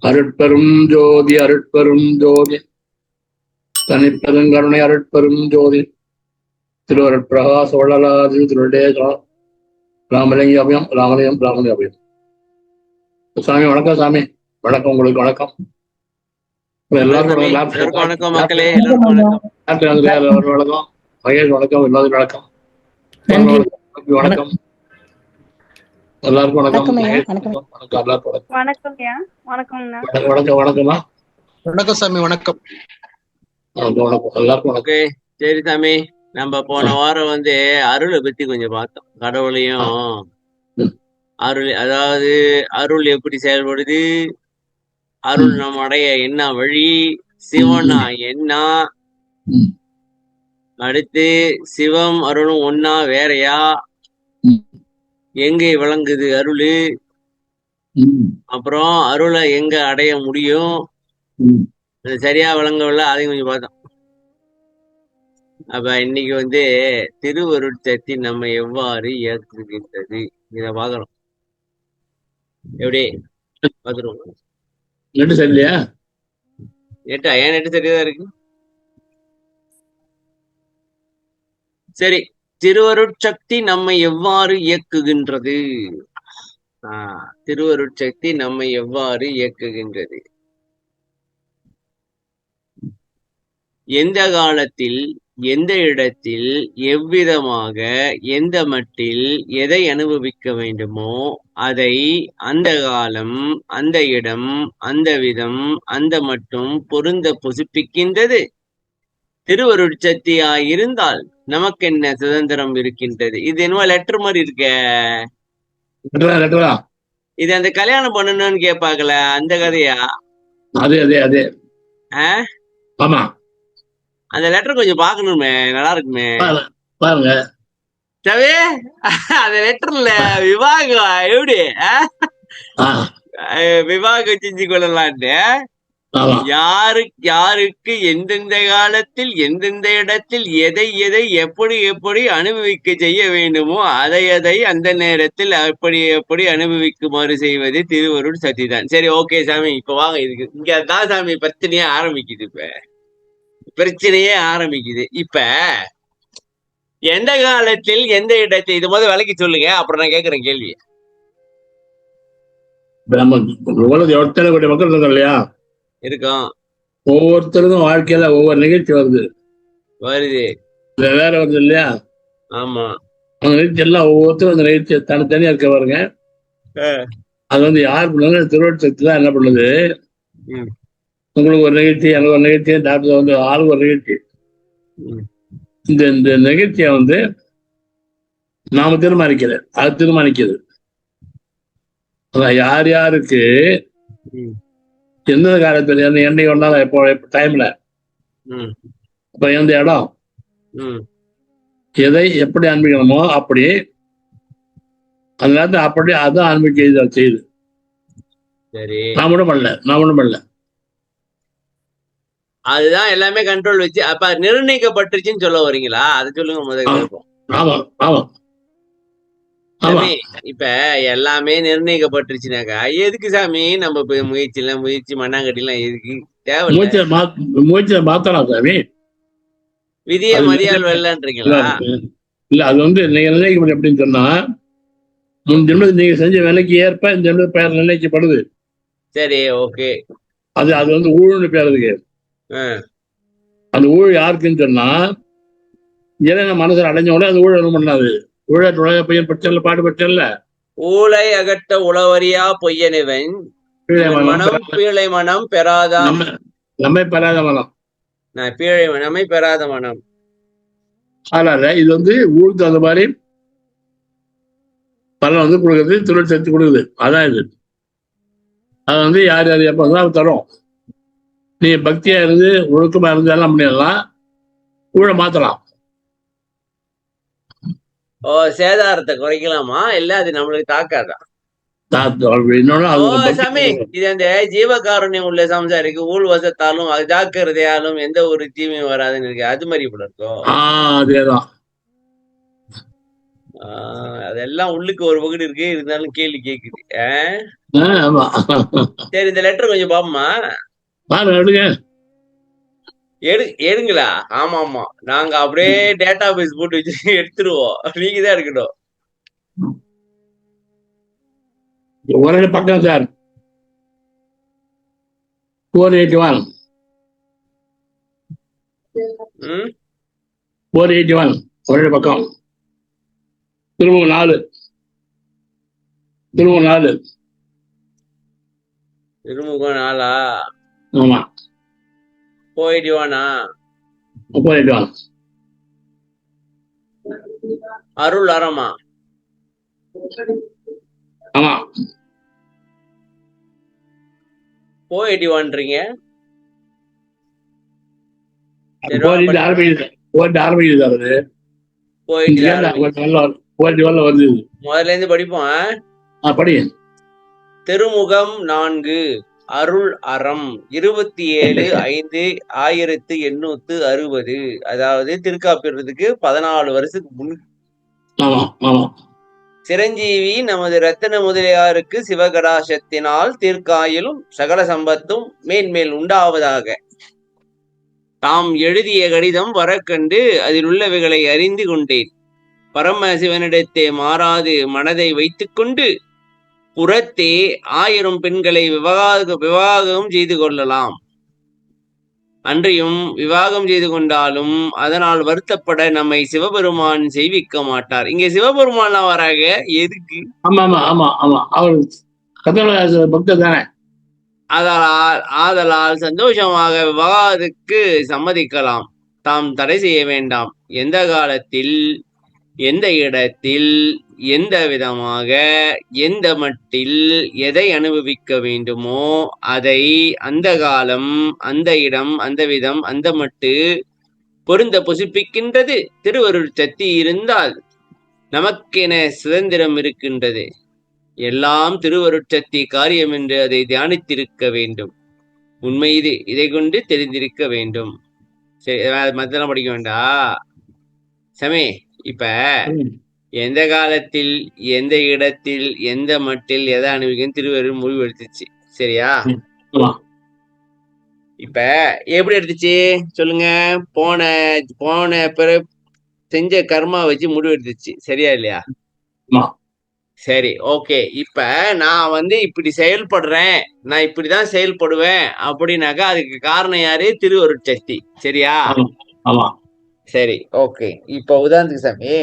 அருட்பெரும் ஜோதி அருட்பெரும் ஜோதி தனிப்பெருங்கருணை அருட்பெரும் ஜோதி திருவருட்பிரகாச வள்ளலாதி திருடேகா ராமலிங்க அபயம் ராமலிங்கம் ராமலிங்க அபயம். சாமி வணக்கம். சாமி வணக்கம். உங்களுக்கு வணக்கம். எல்லாருக்கும் வணக்கம். மகேஷ் வணக்கம். எல்லாரும் வணக்கம். வணக்கம். எல்லாருக்கும் வணக்கம். வணக்கம்மா. வணக்கம் சாமி. வணக்கம். எல்லாருக்கும் வணக்கம். சரி சாமி, நம்ம போன வாரம் அருளை பத்தி கொஞ்சம் பார்த்தோம். கடவுளையும் அருள், அதாவது அருள் எப்படி செயல்படுது, அருள் நம்ம அடைய என்ன வழி, சிவனா என்ன, அடுத்து சிவம் அருளும் ஒன்னா வேறையா, எங்க விளங்குது அருளு, அப்புறம் அருளை எங்க அடைய முடியும், சரியா விளங்கவில்லை, அதையும் கொஞ்சம் பார்த்தோம். அப்ப இன்னைக்கு திருவருட்சக்தி நம்ம எவ்வாறு இயக்குகின்றது இத பாக்குறோம். எப்படி பாத்துருவோம். நெட்டு சரியில்லையா? நெட்டு சரியாதான் இருக்கு. சரி, திருவருட்சக்தி நம்மை எவ்வாறு இயக்குகின்றது? திருவருட்சக்தி நம்மை எவ்வாறு இயக்குகின்றது? எந்த காலத்தில், எந்த இடத்தில், எவ்விதமாக, எந்த மட்டில் எதை அனுபவிக்க வேண்டுமோ அதை அந்த காலம், அந்த இடம், அந்த விதம், அந்த மட்டும் பொருந்த புதுப்பிக்கின்றது திருவருட்சக்தியாயிருந்தால் நமக்கு என்ன சுதந்திரம் இருக்கின்றது? இது என்னவோ லெட்டர் மாதிரி இருக்க. இது அந்த கல்யாணம் பண்ணணும்னு கேட்பாங்கல, அந்த கதையா? அதே அதே அதே. ஆமா, அந்த லெட்டர் கொஞ்சம் பாக்கணுமே, நல்லா இருக்குமே பாருங்க. சவே, அந்த லெட்டர்ல விவாகம் எப்படி விவாகம் செஞ்சு கொள்ளலான்ட்டு, யாருக்கு எந்தெந்த காலத்தில் எந்தெந்த இடத்தில் எதை எதை எப்படி எப்படி அனுபவிக்க செய்ய வேண்டுமோ அதை அந்த நேரத்தில் அப்படி எப்படி அனுபவிக்குமாறு செய்வது திருவருள் சக்தி தான். சரி, ஓகே சாமி, இப்ப வாங்க. இதுக்கு இங்க தான் சாமி பிரச்சனையே ஆரம்பிக்குது. இப்ப எந்த காலத்தில் எந்த இடத்தில், இது முதல் விலைக்கு சொல்லுங்க, அப்புறம் நான் கேட்கிறேன் கேள்வி. மக்கள் இருக்கோம் இல்லையா? இருக்கும். ஒவ்வொருத்தருக்கும் வாழ்க்கையில ஒவ்வொரு நிகழ்ச்சி வருது வேற வருது இல்லையா? ஆமா, அந்த நிகழ்ச்சி எல்லாம் ஒவ்வொருத்தரும் அந்த நிகழ்ச்சி தனித்தனியா இருக்க பாருங்க. அது யார் பண்ணுங்க, திருவருட்சக்தி தான் என்ன பண்ணுது. உங்களுக்கு ஒரு நிகழ்ச்சி, எனக்கு ஒரு நிகழ்ச்சி, டாக்டர் ஆளுக்கு ஒரு நிகழ்ச்சி. இந்த நிகழ்ச்சியை நாம தீர்மானிக்கிறது, அது தீர்மானிக்கிறது. அதான் யார் யாருக்கு எந்த காலத்துல என்னைக்கு ஒன்றாலும் எப்போ டைம்ல இப்ப எந்த இடம் எதை எப்படி அனுப்பிக்கணுமோ அப்படி அந்த நேரத்தை அப்படி அதான் அனுப்பிக்க செய்யுது. நான் மட்டும் பண்ணல. அதுதான் எல்லாமே கண்ட்ரோல் வச்சு. அப்ப நிர்ணயிக்கப்பட்டுருச்சுன்னு சொல்ல வரீங்களா? அதை சொல்லுங்க முதல்ல. ஆமா ஆமா. இப்ப எல்லாமே நிர்ணயிக்கப்பட்டுருச்சுனாக்கா எதுக்கு சாமி நம்ம முயற்சி மண்ணாங்கட்டி எல்லாம் எதுக்கு தேவை? முயற்சியை மாத்தலாம் சாமி. விதிய மதியால் வெள்ளன்றீங்களா? இல்ல, அது நீங்க நிர்ணயிக்கப்படும் எப்படின்னு சொன்னா, முன் ஜென்மத்தில் நீங்க செஞ்ச வேலைக்கு ஏற்ப இந்த ஜென்ம பெயர் நிர்ணயிக்கப்படுது. சரி, ஓகே. அது ஊழல்னு பேர் இருக்கு. அந்த ஊழல் யாருக்குன்னு சொன்னா, இறைவனை மனசில் அடைஞ்ச உடனே அந்த ஊழல் பண்ணாது. ஊழல் உலக பையன் பற்றல பாடுபட்டல்ல, ஊழை அகட்ட உளவரியா பொய்யனவன் மனம் பீழை மனம் பெறாத நம்மை பெறாத மனம், நம்மை பெறாத மனம். அதனால இது ஊருக்கு அந்த மாதிரி பலன் கொடுக்குறது, தொழில் சக்தி கொடுக்குது. அதான் இது. அது யார் யார் எப்ப தரும். நீங்க பக்தியா இருந்து ஒழுக்கமா இருந்து எல்லாம் பண்ணிடலாம், ஊழ மாத்தலாம். சேதாரத்தை குறைக்கலாமா? இல்ல அது நம்மளுக்கு தாக்காதான்? இன்னொன்னு ஓ அது பக்தி சாமி, இது அந்த ஜீவகாருண்யம் உள்ள சம்சாரிக்கு ஊழ் வசத்தாலும் அஜாக்கிரதையாலும் எந்த ஒரு தீமையும் வராதுன்னு இருக்கு. அது மாதிரி இப்படி இருக்கும். அதேதான். அதெல்லாம் உள்ளுக்கு ஒரு பகுதி இருக்கு, இருந்தாலும் கேள்வி கேக்குது. ஆமா. சரி, இந்த லெட்டர் கொஞ்சம் பாப்போமா? எடுங்க. எடுங்களா? ஆமா ஆமா, நாங்க அப்படியே டேட்டா பேஸ் போட்டு வச்சு எடுத்துருவோம். நீங்க தான் இருக்கட்டும். ஒரே பக்கம் சார். 481. 481 ஒரே பக்கம். திரும்ப 4. திருமுகம் 4. ஆமா. 481. 481. அருள் அறமா? ஆமா. 481ன்றீங்க. முதல்ல இருந்து படிப்போம். படி. திருமுகம் 4 அருள் அறம் 27/5/1860. அதாவது திருக்காப்பியறதுக்கு 14 வருஷத்துக்கு முன். சிரஞ்சீவி நமது ரத்தின முதலியாருக்கு சிவகடாசத்தினால் தீர்க்காயிலும் சகல சம்பத்தும் மேன்மேல் உண்டாவதாக. தாம் எழுதிய கடிதம் வரக்கண்டு அதில் உள்ளவைகளை அறிந்து கொண்டேன். பரமசிவனிடத்தே மாறாது மனதை வைத்துக்கொண்டு புறத்தே 1000 பெண்களை விவாகம் செய்து கொள்ளலாம். அன்றியும் விவாகம் செய்து கொண்டாலும் அதனால் வருத்தப்பட நம்மை சிவபெருமான் செய்விக்க மாட்டார். இங்க சிவபெருமான் வராங்க எதுக்கு? ஆதலால் சந்தோஷமாக விவாகத்துக்கு சம்மதிக்கலாம். தாம் தடை செய்ய வேண்டாம். எந்த காலத்தில், எந்த இடத்தில், எந்த விதமாக, எந்த மட்டில் எதை அனுபவிக்க வேண்டுமோ அதை அந்த காலம், அந்த இடம், அந்த விதம், அந்த மட்டு பொருந்த புசிப்பிக்கின்றது திருவருள் சக்தி இருந்தால் நமக்கென சுதந்திரம் இருக்கின்றது. எல்லாம் திருவருட்சக்தி காரியம் என்று அதை தியானித்திருக்க வேண்டும். உண்மை இது. இதை கொண்டு தெரிந்திருக்க வேண்டும். சரி, மத்தெல்லாம் படிக்க வேண்டாம் சமே. இப்ப எந்த காலத்தில், எந்த இடத்தில், எந்த மட்டில் எதை அனுபவிக்கும் திருவருள் முடிவு எடுத்துச்சு. சரியா? இப்ப எப்படி எடுத்துச்சு சொல்லுங்க? போன பிறகு செஞ்ச கர்மா வச்சு முடிவு எடுத்துச்சு. சரியா இல்லையா? சரி, ஓகே. இப்ப நான் இப்படி செயல்படுறேன், நான் இப்படிதான் செயல்படுவேன் அப்படின்னாக்கா அதுக்கு காரணம் யாரு? திருவருட்சக்தி. சரியா? சரி, ஓகே. இப்ப உதாரணத்துக்கு சாமி,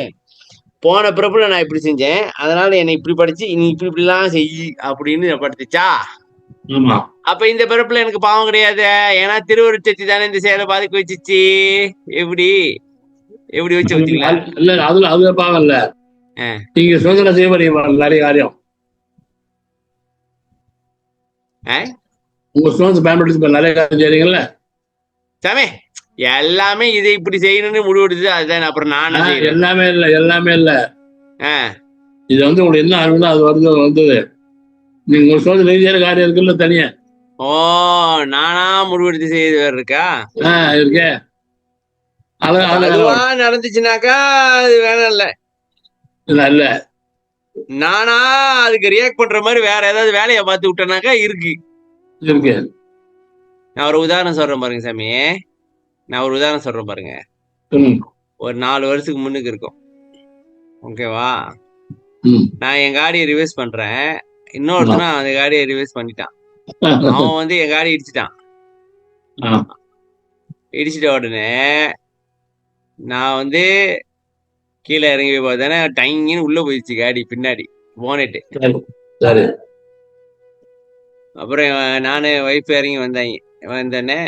போன பிறப்புல நான் இப்படி செஞ்சேன், அதனால என்னை இப்படி படிச்சு நீ இப்படிலாம் செய் அப்படின்னு படுத்துச்சா? அப்ப இந்த பிறப்புல எனக்கு பாவம் கிடையாது. ஏன்னா திருவருட்சக்தி தானே இந்த செயலை பாதிக்க வச்சிச்சு. எப்படி வச்சு வச்சுங்களா? அதுல பாவம் இல்ல. நீங்க சுதந்திரம் செய்ய நிறைய காரியம் உங்க சுதந்திரத்தை பயன்படுத்தி நிறைய காரியம் செய்றீங்கல்ல சாமி. எல்லாமே இதை இப்படி செய்யணும்னு முடிவெடுத்து அதுதான். அப்புறம் நானே எல்லாமே இல்ல. இது உங்களுக்கு என்ன அறிவுனா அது வந்தது. நீங்க உங்க சுதந்திரம் செய்யற காரியம் இருக்குல்ல தனியா. ஓ, நானா முடிவெடுத்து செய்யறது வேற இருக்கா? இருக்கே. அதுவா நடந்துச்சுனாக்கா அது வேணாம் இல்ல. இல்ல, நானா அதுக்கு ரியாக்ட் பண்ற மாதிரி வேற ஏதாவது வேலையை பார்த்து விட்டேனாக்கா இருக்கு. நான் ஒரு உதாரணம் சொல்றேன் பாருங்க சாமி. பாருங்க. ஒரு 4 வருஷத்துக்கு முன்னுக்கு இருக்கும். ஓகேவா? நான் என் காடியை ரிவர்ஸ் பண்றேன். இன்னொருத்தனா அந்த காடியை ரிவர்ஸ் பண்ணிட்டான். அவன் என் காடி இடிச்சிட்டான். இடிச்சிட்ட உடனே நான் கீழே இறங்கி பார்த்தேன்னா டைங்கன்னு உள்ள போயிடுச்சு காடி பின்னாடி போனேட்டு. அப்புறம் நானு ஒய்ஃப் இறங்கி வந்தேனே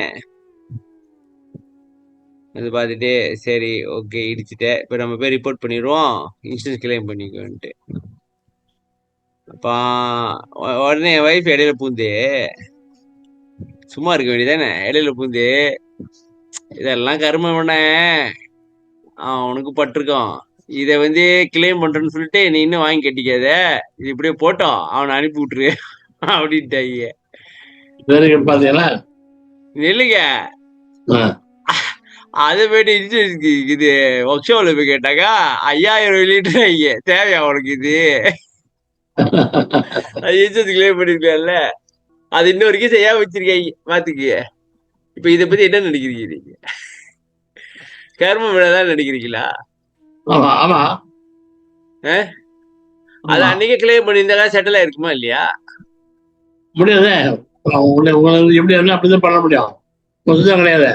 அது பார்த்துட்டு சரி ஓகே இடிச்சுட்டேன், இப்போ நம்ம போய் ரிப்போர்ட் பண்ணிடுவோம், இன்சூரன்ஸ் கிளைம் பண்ணிக்கோன்ட்டு. அப்போ உடனே என் ஒய்ஃப் இடையில பூந்து, சும்மா இருக்க வேண்டியதானே, இடையில பூந்து இதெல்லாம் கருமை பண்ண அவனுக்கு பட்டிருக்கோம், இத வந்து கிளைம் பண்றேன்னு சொல்லிட்டு நீ இன்னும் வாங்கி கட்டிக்காத, இது இப்படியே போட்டோம் அவனை அனுப்பி விட்டுரு அப்படின்ட்டாங்க. பாத்தீங்களா? இல்லைங்க, அதை போயிட்டு இது ஒர்க் ஷாப்ல போய் கேட்டாக்கா 5000 லிட்டர் தேவையா உனக்கு இது? அது இன்சூரன்ஸ் கிளைம் பண்ணிருக்கல, அது இன்ன வரைக்கும் செய்யாம வச்சிருக்காங்க பாத்துக்கு. இப்ப இதை பத்தி என்ன நினைக்கிறீங்க நீங்க? கர்ம விழாதான் நினைக்கிறீங்களா? ஆமா, அது அன்னைக்கே கிளைம் பண்ணியிருந்தா செட்டில் ஆயிருக்குமா இல்லையா? முடியாது. எப்படி அப்படிதான் பண்ண முடியும், கிடையாது.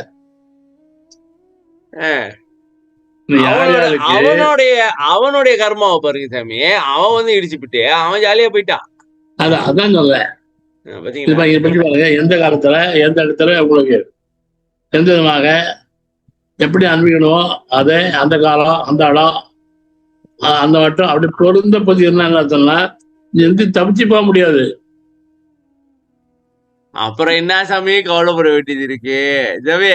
அவனுடைய கர்மாவை பாருங்க சாமி, அவன் வந்து இடிச்சுப்பிட்டு அவன் ஜாலியா போயிட்டான். அதான் சொல்றேன். எந்த காலத்துல எந்த இடத்துல உங்களுக்கு எந்த விதமாக எப்படி அனுப்பிக்கணுமோ அதை அந்த காலம் அந்த இடம் அந்த வட்டம் அப்படி பொருந்த பத்தி என்ன எந்த தப்பிச்சு போக முடியாது. அப்புறம் என்ன சாமி கவலைப்பட வேண்டியது இருக்கு ஜவே?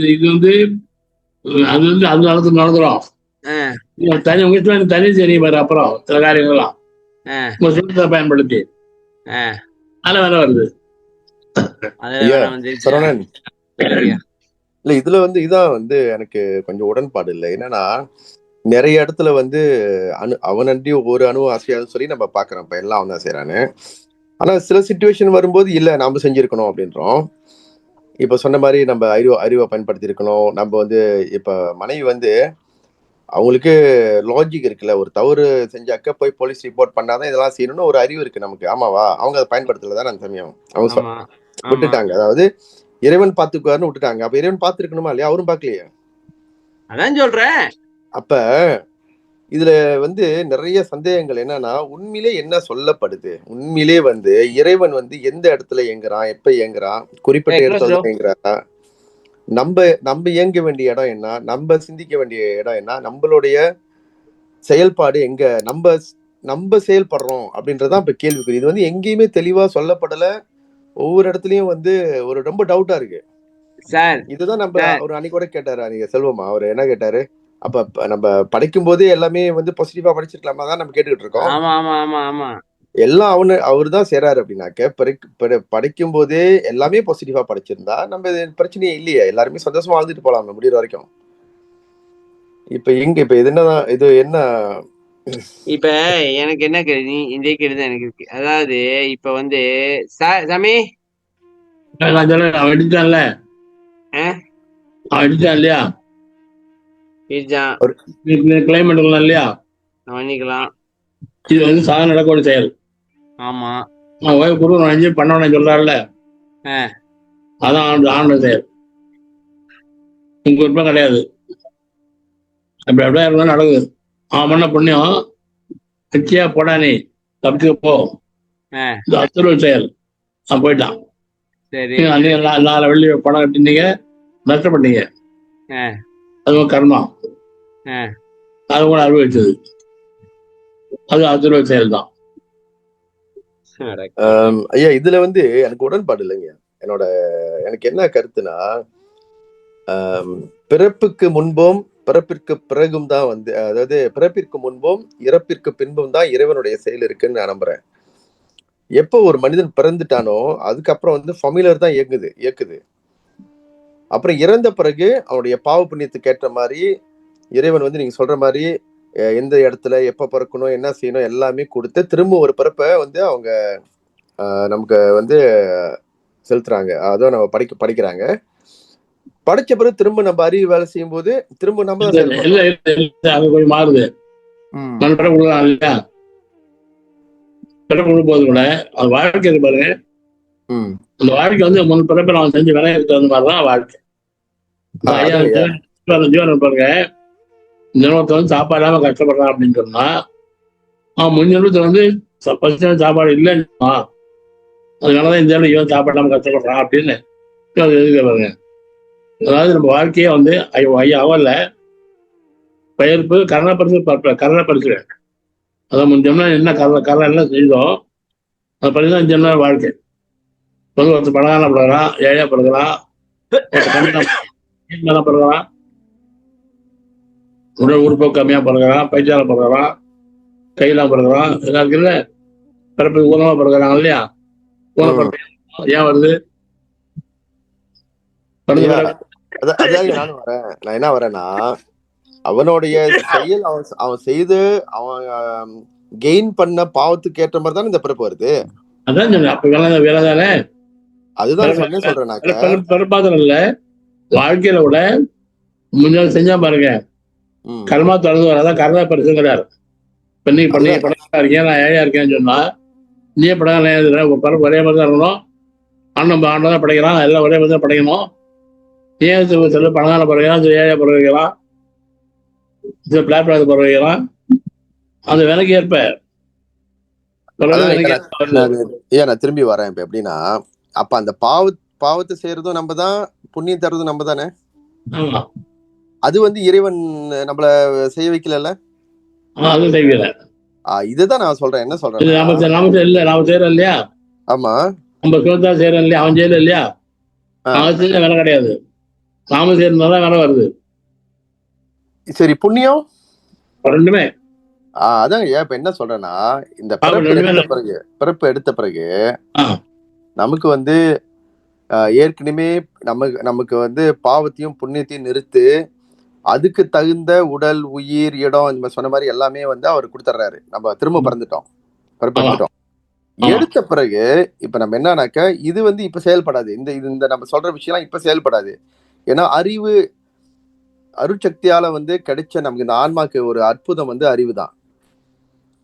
இது வந்து அது வந்து அந்த காலத்துல நடந்துடும். தனி உங்க தனி தெரியும் பாரு. அப்புறம் சில காரியங்கள்லாம் உங்க சுத்தத்தை பயன்படுத்தி அதெல்லாம் வேலை வருது. இல்ல இதுல வந்து இதான் வந்து எனக்கு கொஞ்சம் உடன்பாடு இல்லை. என்னன்னா நிறைய இடத்துல வந்து அவனன்றி ஒரு அணு ஆசையாதுன்னு சொல்லி நம்ம பாக்குறோம். இப்ப எல்லாம் அவன் தான் செய்யறான்னு. ஆனா சில சிச்சுவேஷன் வரும்போது இல்ல நாம செஞ்சிருக்கணும் அப்படின்றோம். இப்ப சொன்ன மாதிரி நம்ம அறிவை பயன்படுத்தி இருக்கணும். நம்ம வந்து இப்ப மனைவி வந்து அவங்களுக்கு லாஜிக் இருக்குல்ல, ஒரு தவறு செஞ்சாக்க போய் போலீஸ் ரிப்போர்ட் பண்ணாதான் இதெல்லாம் செய்யணும்னு ஒரு அறிவு இருக்கு நமக்கு. ஆமாவா? அவங்க அதை பயன்படுத்தலதான் அந்த சமயம் அவங்க விட்டுட்டாங்க. அதாவது இறைவன் பாத்துக்குவாருன்னு விட்டுட்டாங்க. அப்ப இறைவன் பாத்துருக்கணுமா இல்லையா? அவரும் பாக்கலையே. அதான் சொல்றேன். அப்ப இதுல வந்து நிறைய சந்தேகங்கள். என்னன்னா உண்மையிலே என்ன சொல்லப்படுது? உண்மையிலே வந்து இறைவன் வந்து எந்த இடத்துல இயங்குறான், எப்ப இயங்குறான், குறிப்பிட்ட இடத்துல இயங்குறாரா? நம்ம இயங்க வேண்டிய இடம் என்ன, நம்ம சிந்திக்க வேண்டிய இடம் என்ன, நம்மளுடைய செயல்பாடு எங்க, நம்ம செயல்படுறோம் அப்படின்றதான் இப்ப கேள்விக்குறி. இது வந்து எங்கேயுமே தெளிவா சொல்லப்படல. ஒவ்வொரு இடத்துலயும் வந்து ஒரு ரொம்ப டவுட்டா இருக்கு சார். இதுதான் நம்ம ஒரு அன்னைக்கு கூட கேட்டாரு நீங்க செல்வமா, அவர் என்ன கேட்டாரு? அப்ப நம்ம படிக்கும் போதே எல்லாமே வந்து பாசிட்டிவா படிச்சிருக்கலாமா தான் நம்ம கேட்டுக்கிட்டு இருக்கோம். எல்லாம் அவரு தான் செய்றாரு அப்படின்னாக்க படிக்கும் போதே எல்லாமே பாசிட்டிவா படிச்சிருந்தா நம்ம பிரச்சனையே இல்லையே, எல்லாருமே சந்தோஷமா வாழ்ந்துட்டு போலாம் முடிகிற வரைக்கும். இப்ப இது என்னதான் இது என்ன இப்ப எனக்கு என்ன கேள்வி, இந்த கேள்வி எனக்கு இருக்கு. அதாவது இப்ப வந்து சாமி அடிச்சான்ல, அடிச்சான் இல்லையா? கிளைமேட் இல்லையா? பண்ணிக்கலாம். இது வந்து சாதனை நடக்கூடிய செயல். ஆமா, குரு பண்ணவன சொல்றாருல, அதான் ஆண்ட செயல். உங்க விருப்பம் கிடையாது. அப்படி அப்படியே இருந்தாலும் நடக்குது. அவன் பண்ண புண்ணியம் கட்சியா போடா, நீ தப்பிச்சுக்க போ, அத்துருவ செயல். அவன் போயிட்டான். நீங்க 4 வெள்ளி பணம் கட்டினீங்க, நஷ்டப்பட்டீங்க. அது கர்மா, அது கூட அனுபவிச்சது. அது அத்துருவ செயல் தான். ஐயா இதுல வந்து எனக்கு உடன்பாடு இல்லைங்க. எனக்கு என்ன கருத்துனா, பிறப்புக்கு முன்பும் பிறப்பிற்கு பிறகும் தான் வந்து, அதாவது பிறப்பிற்கு முன்பும் இறப்பிற்கு பின்பும் தான் இறைவனுடைய செயல் இருக்குன்னு நான் நம்புறேன். எப்போ ஒரு மனிதன் பிறந்துட்டானோ அதுக்கப்புறம் வந்து ஃபமிலர் தான் இயக்குது. அப்புறம் இறந்த பிறகு அவனுடைய பாவ புண்ணியத்துக்கு ஏற்ற மாதிரி இறைவன் வந்து நீங்க சொல்ற மாதிரி எந்த இடத்துல எப்ப பிறக்கணும், என்ன செய்யணும் எல்லாமே கொடுத்து திரும்ப ஒரு பிறப்பை வந்து அவங்க நமக்கு வந்து செலுத்துறாங்க. அதான் நம்ம படிக்கிறாங்க. படிச்ச பிறகு திரும்ப நம்ம அறிவு வேலை செய்யும் போது திரும்ப நம்ம போய் மாறுது. போது கூட அது வாழ்க்கை பாருங்க. அந்த வாழ்க்கை வந்து முன் பிறப்ப நான் செஞ்சு வேலை இருக்கிற மாதிரிதான் வாழ்க்கை. ஜீவன் பாருங்க, ஜனத்தை வந்து சாப்பாடு இல்லாம கஷ்டப்படுறான் அப்படின்னு சொன்னா, அவன் முன்ஜனத்தை வந்து சாப்பாடு இல்லைன்னா அதனாலதான் இந்த இவன் சாப்பாடு இல்லாம கஷ்டப்படுறான் அப்படின்னு பாருங்க. அதாவது நம்ம வாழ்க்கையே வந்து அவல்ல பயிர்ப்பு கரணப்பரிசு அதான் முன்ஜம்னா என்ன கரணம் எல்லாம் செய்தோம் அதை படிதான் இந்த வாழ்க்கை. ஒருத்தர் பணக்காரனா பிறகுறான், ஏழையா பிறகுறான், பிறகுறான். உடல் உறுப்பு கம்மியா பிறகுறான், பைத்தியால பிறகுறான், கையெல்லாம் பிறகுறான், இதெல்லாம் இருக்குல்ல. பிறப்பு ஊனமா பிறகுறாங்க இல்லையா? ஊனப்பட்டு ஏன் வருது? ஐயா, அதான் நானும் வரேன். நான் என்ன வரேன்னா, அவனுடைய செயல் அவன் செய்து அவன் கெயின் பண்ண பாவத்துக்கு ஏற்ற மாதிரி தானே இந்த பிறப்பு வருது. அதான் சொன்னேன். அப்ப வேலை தானே. அதுதான் சொல்றேன். பிறப்பாத்திரம் இல்ல, வாழ்க்கையில விட முன்னாள் செஞ்சா பாருங்க. கர்மா தொடர்ந்து வராதான் கர்மா பரிசுங்கிறார். இப்ப நீ படகா இருக்கேன், நான் ஏழையா இருக்கேன்னு சொன்னா, நீ படகா பிறப்பு ஒரே மாதிரி தான் இருக்கணும். ஆண்டவன் தான் படைக்கிறான், எல்லாம் ஒரே மாதிரி தான் படைக்கணும். ஏன் சில பணக்கான பறவைகளாம், சில ஏழையா பறவைகளாம், சில பிளாட்பார்த்து பறவைகளாம், அந்த விலைக்கு ஏற்ப நான் திரும்பி வரேன். இப்ப எப்படின்னா, அப்ப அந்த பாவத்தை செய்யறதும் நம்ம தான், புண்ணியம் தர்றதும் நம்ம தானே. அது இறைவன் நம்மள செய்ய வைக்கல. அது செய்யல. இதுதான் நான் சொல்றேன். என்ன சொல்றேன், நாம செய்யறோம் இல்லையா? ஆமா, நம்ம சுகத்தா செய்யறோம் இல்லையா? அவன் செய்யல இல்லையா? அவன் செஞ்ச வேலை கிடையாது. நாம செய்யறதுனால வேலை வருது. சரி, புண்ணியம் ரெண்டுமே. அதான் இப்ப என்ன சொல்றேன்னா, இந்த பிறப்பு எடுத்த பிறகு நமக்கு ஏற்கனவே நமக்கு பாவத்தையும் புண்ணியத்தையும் நிறுத்து, அதுக்கு தகுந்த உடல், உயிர், இடம், இந்த சொன்ன மாதிரி எல்லாமே அவர் கொடுத்துட்றாரு. நம்ம திரும்ப பிறந்துட்டோம், பிறப்பு எடுத்துட்டோம். எடுத்த பிறகு இப்ப நம்ம என்னன்னாக்க, இது இப்ப செயல்படாது. இந்த நம்ம சொல்ற விஷயம் இப்ப செயல்படாது. ஏன்னா அருட்சக்தியால கிடைச்ச நமக்கு இந்த ஆன்மாக்கு ஒரு அற்புதம் அறிவு தான்.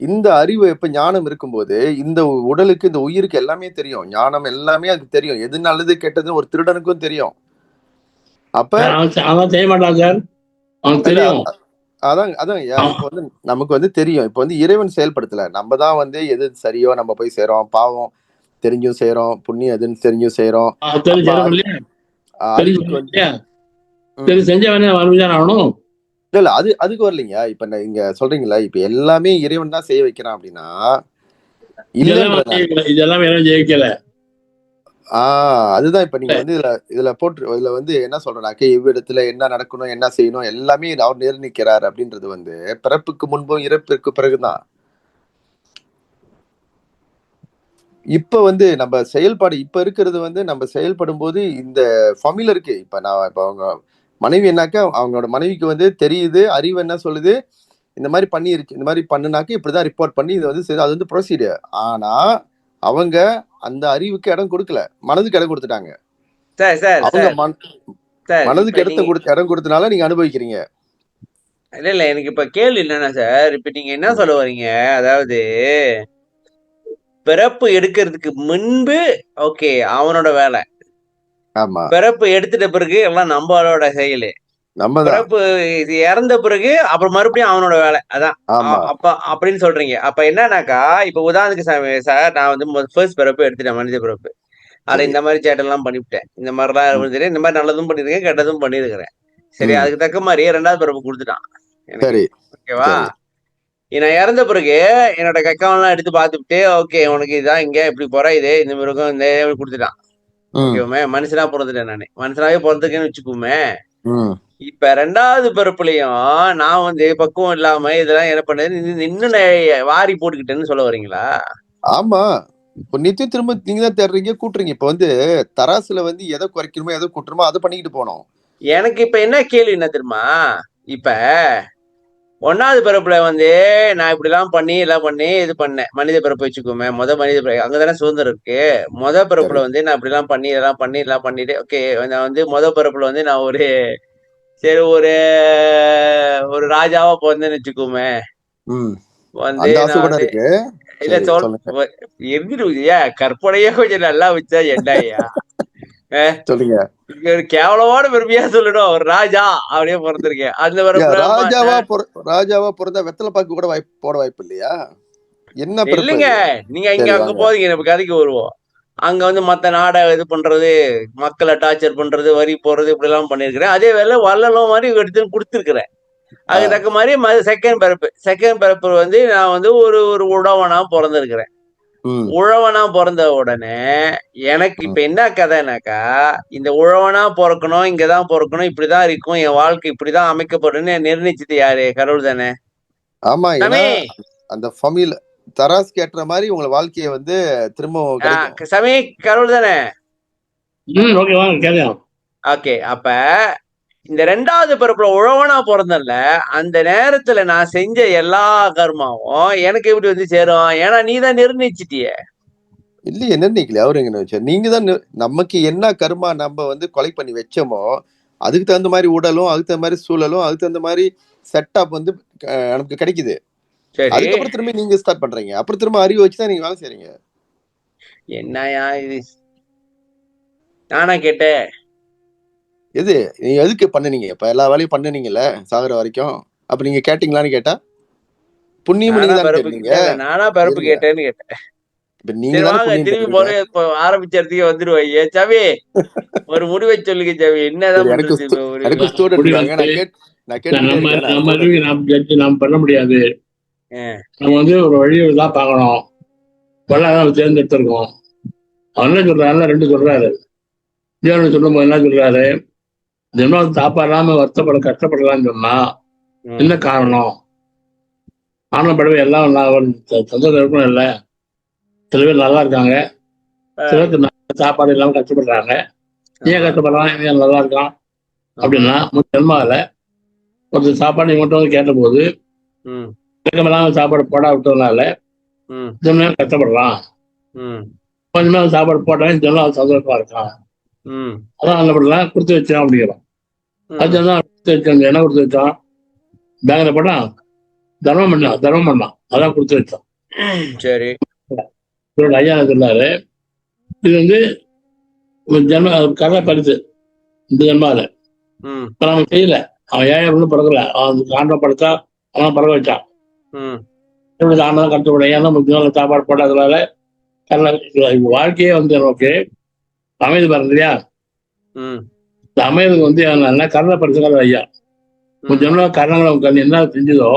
இந்த அறிவு எப்ப ஞானம் இருக்கும்போது இந்த உடலுக்கு, இந்த உயிருக்கு எல்லாமே தெரியும். ஞானம் எல்லாமே அதுக்கு தெரியும். எது நல்லது கெட்டது ஒரு திருடனுக்கும் தெரியும். அப்ப செய்ய மாட்டான் சார். அதான் இப்ப நமக்கு தெரியும். இப்ப இறைவன் செயல்படுத்தல, நம்ம தான் எது சரியோ நம்ம போய் செய்யறோம். பாவம் தெரிஞ்சும் செய்யறோம், புண்ணியம் எதுன்னு தெரிஞ்சும் செய்யறோம். இல்ல அதுக்கு வரலீங்க. இப்ப இங்க சொல்றீங்களா, இப்ப எல்லாமே இறைவன் தான் செய்ய வைக்கிறான் அப்படின்னா, இதெல்லாம் ஜெயிக்கல. அதுதான் இப்ப நீங்க இதுல போட்டு இதுல என்ன சொல்றேன்னாக்க, இவ்விடத்துல என்ன நடக்கணும், என்ன செய்யணும், எல்லாமே அவர் நிர்ணயிக்கிறார் அப்படின்றது பிறப்புக்கு முன்பும் இறப்பிற்கு பிறகுதான். இப்ப நம்ம செயல்பாடு இப்ப இருக்கிறது நம்ம செயல்படும் போது இந்த ஃபமில இருக்கு. இப்ப அவங்க மனைவி என்னாக்க, அவங்களோட மனைவிக்கு தெரியுது, அறிவு என்ன சொல்லுது, இந்த மாதிரி பண்ணிருச்சு, இந்த மாதிரி பண்ணுனாக்க இப்படிதான் ரிப்போர்ட் பண்ணி இது அது ப்ரொசீஜர். ஆனா அவங்க அந்த அறிவுக்கு இடம் கொடுக்கல, மனதுக்கு இடம் கொடுத்துட்டாங்க. அவங்க மனதுக்கு இடம் கொடுத்தனால நீங்க அனுபவிக்கிறீங்க. இல்ல எனக்கு இப்ப கேள்வி என்னன்னா சார், இப்ப நீங்க என்ன சொல்ல வரீங்க, அதாவது பிறப்பு எடுக்கிறதுக்கு முன்பு ஓகே அவனோட வேலை, பிறப்பு எடுத்துட்ட பிறகு எல்லாம் நம்மளோட செயலு, பிறப்பு இறந்த பிறகு அப்புறம் மறுபடியும் அவனோட வேலை. அதான் அப்ப அப்படின்னு சொல்றீங்க. அப்ப என்னன்னாக்கா, இப்ப உதாரணத்துக்கு சார், நான் ஃபர்ஸ்ட் பிறப்பு எடுத்துட்டேன், மனித பிறப்பு. அதை இந்த மாதிரி சேட்டெல்லாம் பண்ணிவிட்டேன், இந்த மாதிரிலாம் இந்த மாதிரி நல்லதும் பண்ணிருக்கேன், கெட்டதும் பண்ணிருக்கிறேன். சரி, அதுக்கு தக்க மாதிரி 2வது பிறப்பு கொடுத்துட்டான் எனக்கு. ஓகேவா? நான் இறந்த பிறகு என்னோட கக்காவெல்லாம் எடுத்து பார்த்துட்டு, ஓகே உனக்கு இதுதான், இங்க இப்படி போற, இது இந்த மிருகம் இந்த கொடுத்துட்டான். ஓகேவுமே, மனுஷனா பிறந்துட்டேன், நானு மனுஷனாவே பிறந்திருக்கேன்னு வச்சுக்கோமே. இப்ப 2வது பிறப்புலயும் நான் பக்குவம் இல்லாம இதெல்லாம் என்ன பண்ணது, இன்னும் வாரி போட்டுக்கிட்டேன்னு சொல்ல வரீங்களா? ஆமா, இப்ப நித்தியம் திரும்ப நீங்க தான் தேடுறீங்க, கூட்டுறீங்க. இப்ப தராசுல எதை குறைக்கணுமோ எதை கூட்டுறமோ அதை பண்ணிக்கிட்டு போனோம். எனக்கு இப்ப என்ன கேள்வி என்ன தெரியுமா, இப்ப 1வது பிறப்புல நான் இப்படி எல்லாம் பண்ணி இது பண்ணேன், மனித பிறப்பு வச்சுக்கோமே, மனித பிறப்பு அங்கதானே சுதந்திரம் இருக்கு. பிறப்புல நான் இப்படி எல்லாம் பண்ணி இதெல்லாம் பண்ணிட்டு ஓகே, நான் பிறப்புல நான் ஒரு சரி ஒரு ராஜாவா பிறந்தேன்னு வச்சுக்கோமே. இல்ல இருந்துருவியா, கற்பனையே கொஞ்சம் நல்லா வச்சா என்னையா சொல்லுங்க, கேவலமான பெருமையா சொல்லணும், ஒரு ராஜா அப்படியே பிறந்திருக்கேன். அந்த ராஜாவா பிறந்தா வெத்தலை பாக்கு கூட போட வாய்ப்பு இல்லையா? என்ன இல்லைங்க, நீங்க அங்க போறீங்க, நம்ம கதைக்கு வருவோம். அங்க மத்த நாடை இது பண்றது, மக்களை டார்ச்சர் பண்றது, வரி போடுறது, இப்படி எல்லாம் பண்ணிருக்கிறேன். அதே வேலை வள்ளலும் மாதிரி எடுத்து கொடுத்துருக்கிறேன். அதுக்கு தக்க மாதிரி செகண்ட் பிறப்பு நான் ஒரு உடவனா பிறந்திருக்கிறேன். ம். உழவனா பிறந்த உடனே எனக்கு இப்ப என்ன கதைனாக்கா, இந்த உழவனா பொறக்கணும், இங்கதான் பொறக்கணும், இப்படிதான் இருக்கும், என் வாழ்க்கை இப்படிதான் அமைக்கப்படும்னு நிர்ணயிச்சது யாரு? கடவுள் தானே. ஆமா. ஏன்னா சாமி அந்த ஃபமில் தராசுக்கு ஏற்ற மாதிரி உங்க வாழ்க்கைய வந்து திரும்பவும் கிடைக்கும். சாமி கடவுள் தானே. ஓகே வாங்க கேட்கலாம். ஓகே, அப்ப இந்த 2வது பிறப்புல உழவனா பிறந்தல, அந்த நேரத்துல நான் செஞ்ச எல்லா கர்மாவும் எனக்கு எப்படி வந்து சேரும்? ஏன்னா நீ தான் நிர்ணயிச்சிட்டியே. இல்லையே, நிர்ணயிக்கல. அவரு எங்க வச்சார்? நீங்க தான் நமக்கு என்ன கர்மா நம்ம வந்து கொலை பண்ணி வச்சோமோ அதுக்கு தகுந்த மாதிரி உடலும், அதுக்கு தகுந்த மாதிரி சூழலும், அதுக்கு தகுந்த மாதிரி செட்டப் வந்து நமக்கு கிடைக்குது. சரி, அதுக்கப்புறம் திரும்ப நீங்க ஸ்டார்ட் பண்றீங்க. அப்புறம் திரும்ப அறிவு வச்சுதான் நீங்க வேலை செய்றீங்க. என்னயா இது? நானா கேட்டேன்? எது நீங்க எதுக்கு பண்ணுனீங்க? இப்ப எல்லா வேலையும் பண்ணுனீங்கல்ல சாகுற வரைக்கும். அப்ப நீங்க கேட்டீங்களான்னு கேட்டா புண்ணியமும் நானா நீங்க தானே பிறப்பு தேடினீங்க. இல்ல, நானா பிறப்பு இருங்க. கேட்டேன்னு கேட்டேன். இப்ப நீங்க சரி தானே வாங்க, புண்ணியம் திரும்பி தேடுறீங்க. போற இப்ப ஆரம்பிச்ச இடத்துக்கே வந்துருவாங்க. சாமி ஒரு முடிவை சொல்லுங்க சாமி, என்னதான் சரி, பண்றது இப்ப ஒரு எனக்கு ஸ்டூடெண்ட் முடி இருக்காங்க. வந்து நான் கேட்டுக்கிட்டே நம்ம இருக்கேன். நம்ம அறிவு நாம் ஜட்ஜ் நாம் பண்ண முடியாது. ஆ, நம்ம வந்து ஒரு வழியை தான் பார்க்கணும். பல தேர்ந்தெடுத்திருக்கோம். அவர் என்ன சொல்றாருன்னா 2 சொல்றாரு. ஜீவன் சொல்லும்போது என்ன சொல்றாரு? தினம் சாப்பாடாம வருத்தப்பட கஷ்டப்படலாம்னு சொன்னா என்ன காரணம்? ஆனப்படவே எல்லாம் சந்தோஷம் இருக்கணும் இல்லை. சில பேர் நல்லா இருக்காங்க, சில பேருக்கு நல்ல சாப்பாடு இல்லாம கஷ்டப்படுறாங்க. ஏன் கஷ்டப்படுறான்? ஏன் நல்லா இருக்கான் அப்படின்னா ஜென்மாவில் ஒருத்தர் சாப்பாடு இவங்கள்ட்ட வந்து கேட்டபோது இல்லாம சாப்பாடு போடா விட்டதுனால ஜென்மம் கஷ்டப்படுறான். கொஞ்ச நாள் சாப்பாடு போட்டாலும் ஜென்மம் சந்தோஷமா இருக்கான். அதான் என்ன பண்ணலாம், கொடுத்து வச்சோம் அப்படிங்கிறோம். அது கொடுத்து வச்சோம். என்ன கொடுத்து வச்சோம்? பேங்க்ல போட்டா தர்மம் பண்ணலாம். அதான் கொடுத்து வச்சோம். சரி, ஐயா சொன்னாரு, இது வந்து ஜென்ம கதை பரிசு இந்த ஜென்மால இப்ப நம்ம செய்யல. அவன் ஏழை பிறக்கல, அவன் காண்டம் படுத்தா அவன் பிறக்க வச்சான். எப்படி ஆனதான் கஷ்டப்பட, ஏன்னா முக்கிய சாப்பாடு போட்டதுனால வாழ்க்கையே வந்து நமக்கு அமைதி பாருங்க இல்லையா? இந்த அமைதிக்கு வந்து என்ன கருணை பரிசுக்காத ஐயா ஜென்ம கரணங்களை கண் என்ன செஞ்சதோ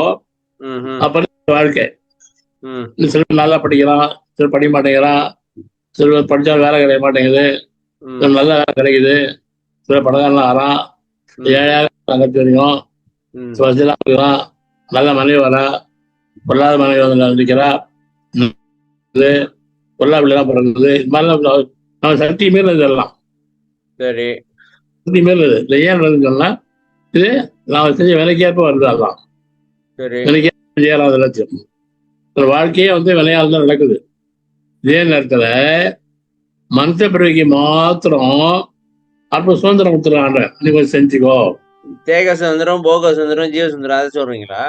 அப்ப வாழ்க்கை. சில பேர் நல்லா படிக்கிறான், சில படிக்க மாட்டேங்கிறான், சில பேர் படிச்சா வேலை கிடைக்க மாட்டேங்குது, சில நல்ல வேலை கிடைக்குது, சில படகாரலாம் ஆறான், ஏழையாக தங்கச்சி வரைக்கும் வசதியெல்லாம் இருக்கிறான், நல்ல மனைவி வரா, பொல்லாத மனைவி வந்து இருக்கிறா, பொல்லா பிள்ளைலாம் பிறகுது. இது மாதிரிலாம் நம்ம சக்தி மீறது எல்லாம் சரி, சக்தி மீறது இல்லை. ஏன் வருதுன்னு சொன்னா இது நாம செஞ்ச விலைக்கேற்ப வருது. அதான் விலைக்கேற்ப செய்யறாத லட்சியம். வாழ்க்கையே வந்து விளையாட தான் நடக்குது. இதே நேரத்துல மனுஷ பிறவிக்கு மாத்திரம் அப்ப சுதந்திரம் கொடுத்துருவாங்க, நீ கொஞ்சம் செஞ்சுக்கோ. தேக சுதந்திரம், போக சுதந்திரம், ஜீவ சுதந்திரம் அதை சொல்றீங்களா?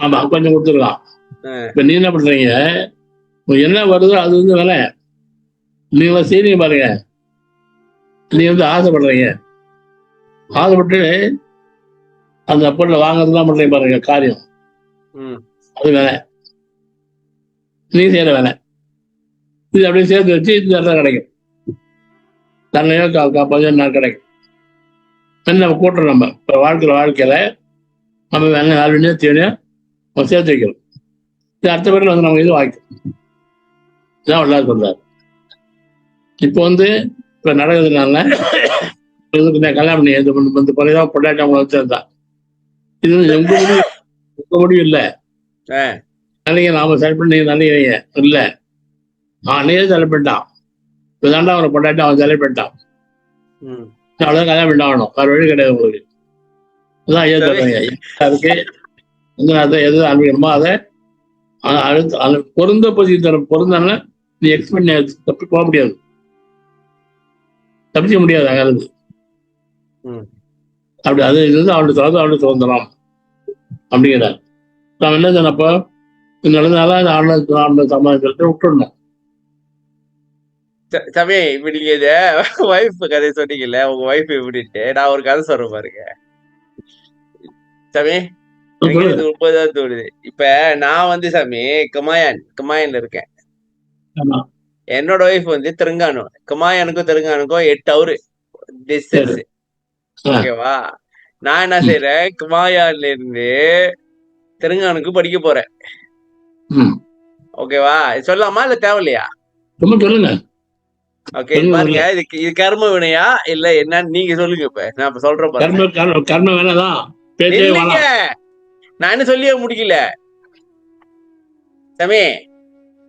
ஆமா, கொஞ்சம் கொடுத்துருக்கலாம். இப்ப நீ என்ன பண்றீங்க? என்ன வருதோ அது வந்து விலை. நீங்க செய்றீங்க பாருங்க, நீ வந்து ஆசைப்படுறீங்க, ஆசைப்பட்டு அந்த பொருளை வாங்கறதுதான் பண்றீங்க பாருங்க காரியம், அது வேலை. நீ செய்யற வேலை இது அப்படியே சேர்த்து வச்சு இந்த இடத்துல கிடைக்கும். தன்னையோ 15 நாள் கிடைக்கும். நம்ம கூட்டுறோம். நம்ம இப்போ வாழ்க்கையில நம்ம வேலை ஆல்ரெடியோ தீவனையோ நம்ம சேர்த்து வைக்கிறோம். இது அடுத்த பேரில் வந்து நம்ம இது வாய்க்கும். இதான் வல்லார் சொல்றாரு. இப்போ வந்து இப்போ நடக்குதுனால கல்யாணம் பண்ணி இந்த குறைதான் பொண்டாட்டி அவங்க வச்சிருந்தா இது உங்க முடிவு இல்லை. நினைக்க நாம செலக்ட் பண்ணி நினைக்கிறீங்க இல்லை, நானே செலக்ட் பண்ணிட்டான். இப்பதாண்டா அவனை பொண்டாட்டி அவன் செலக்ட் பண்ணிட்டான். அவ்வளவுதான் கல்யாணம் பண்ணாகணும், வேற வழி கிடையாது உங்களுக்கு. அதான் ஐயா சொல்றீங்க. அதுக்கு எது அனுப்பிக்கணுமோ அதை பொருந்த பொருந்தான நீ எக்ஸ்பெக்ட் தப்பி போக முடியாது, தப்பிக்க முடியாது. அங்க இருந்து அப்படி அது இது அவனுடைய சுதந்திரம் அப்படிங்கிறார். நான் என்ன சொன்னப்போ நடந்தால ஆன்லைன் சமாளிச்சு விட்டுடணும். சாமி, இப்ப நீங்க இத வைஃப் கதை சொன்னீங்கல்ல, உங்க வைஃப் எப்படின்ட்டு நான் ஒரு கதை சொல்றேன் பாருங்க சாமி. இது உண்மைதான் தோணுது. இப்ப நான் வந்து சாமி கமாயான்ல இருக்கேன். என்னோட ஒய்ஃப் வந்து தெலுங்கானு. கமாயானுக்கும் தெலுங்கானுக்கும் 8 hour டிஸ்டன்ஸ். ஓகேவா? நான் என்ன செய்யறேன், கமாயான்ல இருந்து தெலுங்கானுக்கு படிக்க போறேன். ஓகேவா? சொல்லலாமா இல்ல தேவையில்லையா? சும்மா சொல்லுங்க. ஓகே பாருங்க, இது கர்ம வினையா இல்ல என்னன்னு நீங்க சொல்லுங்க. இப்ப நான் இப்ப சொல்றேன் பாருங்க. கர்ம வேணாதான் பேச்சே இல்லைங்க, வேணாம். நான் என்ன சொல்லியே முடிக்கல சாமி.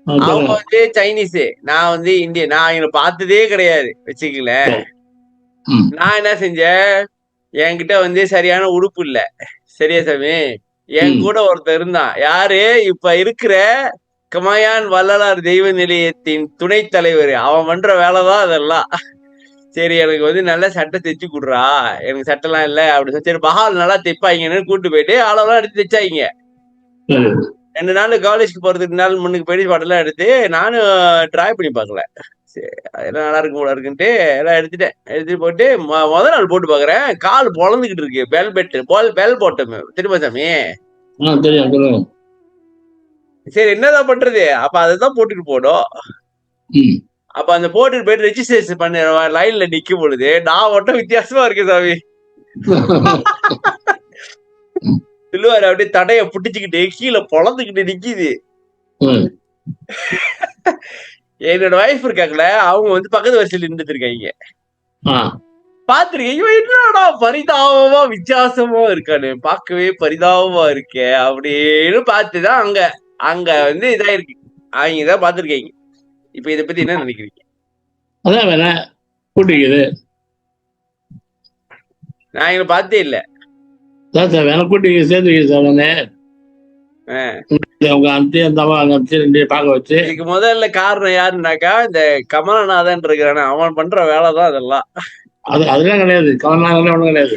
அவங்க சொல்லுங்க. வந்து சைனீஸ், நான் வந்து இந்தியன். நான் அவங்கள பார்த்ததே கிடையாது வச்சுக்கல. நான் என்ன செஞ்சேன், என்கிட்ட வந்து சரியான உடுப்பு இல்ல. சரியா சாமி? என் கூட ஒருத்தர் இருந்தான். யாரு? இப்ப இருக்கிற கமாயான் வள்ளலார் தெய்வ நிலையத்தின் துணைத் தலைவர். அவன் பண்ற வேலைதான் அதெல்லாம். சரி எனக்கு வந்து நல்ல சட்டை தைச்சு கொடுறா, எனக்கு சட்டைலாம் இல்ல அப்படின்னு. சரி பஹால் நல்லா தைப்பாங்கன்னு கூட்டு போயிட்டு அளவெல்லாம் எடுத்து தைச்சாங்க. 2 நாள் காலேஜ்க்கு போறதுக்கு நாள் முன்னுக்கு போயிட்டு பாட்டெல்லாம் எடுத்து நானும் ட்ரை பண்ணி பார்க்கல. சரி அதெல்லாம் நல்லா இருக்கும் போல இருக்குன்ட்டு எல்லாம் எடுத்துட்டு போட்டு முதல் நாள் போட்டு பாக்குறேன், கால் பொழந்துகிட்டு இருக்கு. பெல் போட்டோம் திரும்ப சாமி. சரி என்னதான் பண்றது, அப்ப அதைதான் போட்டுட்டு போனோம். அப்ப அந்த போட்டுட்டு போயிட்டு ரெஜிஸ்ட்ரேஷன் பண்ண லைன்ல நிக்கும் பொழுது நான் மட்டும் வித்தியாசமா இருக்கு சாமி. சொல்லுவாரு அப்படியே தடைய புட்டிச்சுக்கிட்டு கீழே பொழந்துக்கிட்டு நிக்குது. என்னோட வைஃப் இருக்காங்களே, அவங்க வந்து பக்கத்து வரிசையில் நின்றுட்டு இருக்காங்க. பாத்துருக்கீங்க, என்னடா பரிதாபமா வித்தியாசமா இருக்கானு, பார்க்கவே பரிதாபமா இருக்கே அப்படின்னு பார்த்துதான் அங்க வந்து இதாயிருக்கு. அவங்க தான் பாத்துருக்கீங்க. இப்ப இதை பத்தி என்ன நினைக்கிறீங்க? அதான் வேணா கூட்டிக்குது. நான் எங்களை பார்த்தே இல்ல சார் வேணா கூட்டிக்க சேர்த்துக்க சார். அவங்க அனுப்பிச்சு அந்த அங்க அனுப்பிச்சு 2 பார்க்க வச்சு. இதுக்கு முதல்ல காரணம் யாருன்னாக்கா இந்த கமலநாதன் இருக்கிறானே, அவன் பண்ற வேலைதான் அதெல்லாம். அதெல்லாம் கிடையாது. கமலநாதன் ஒண்ணும் கிடையாது.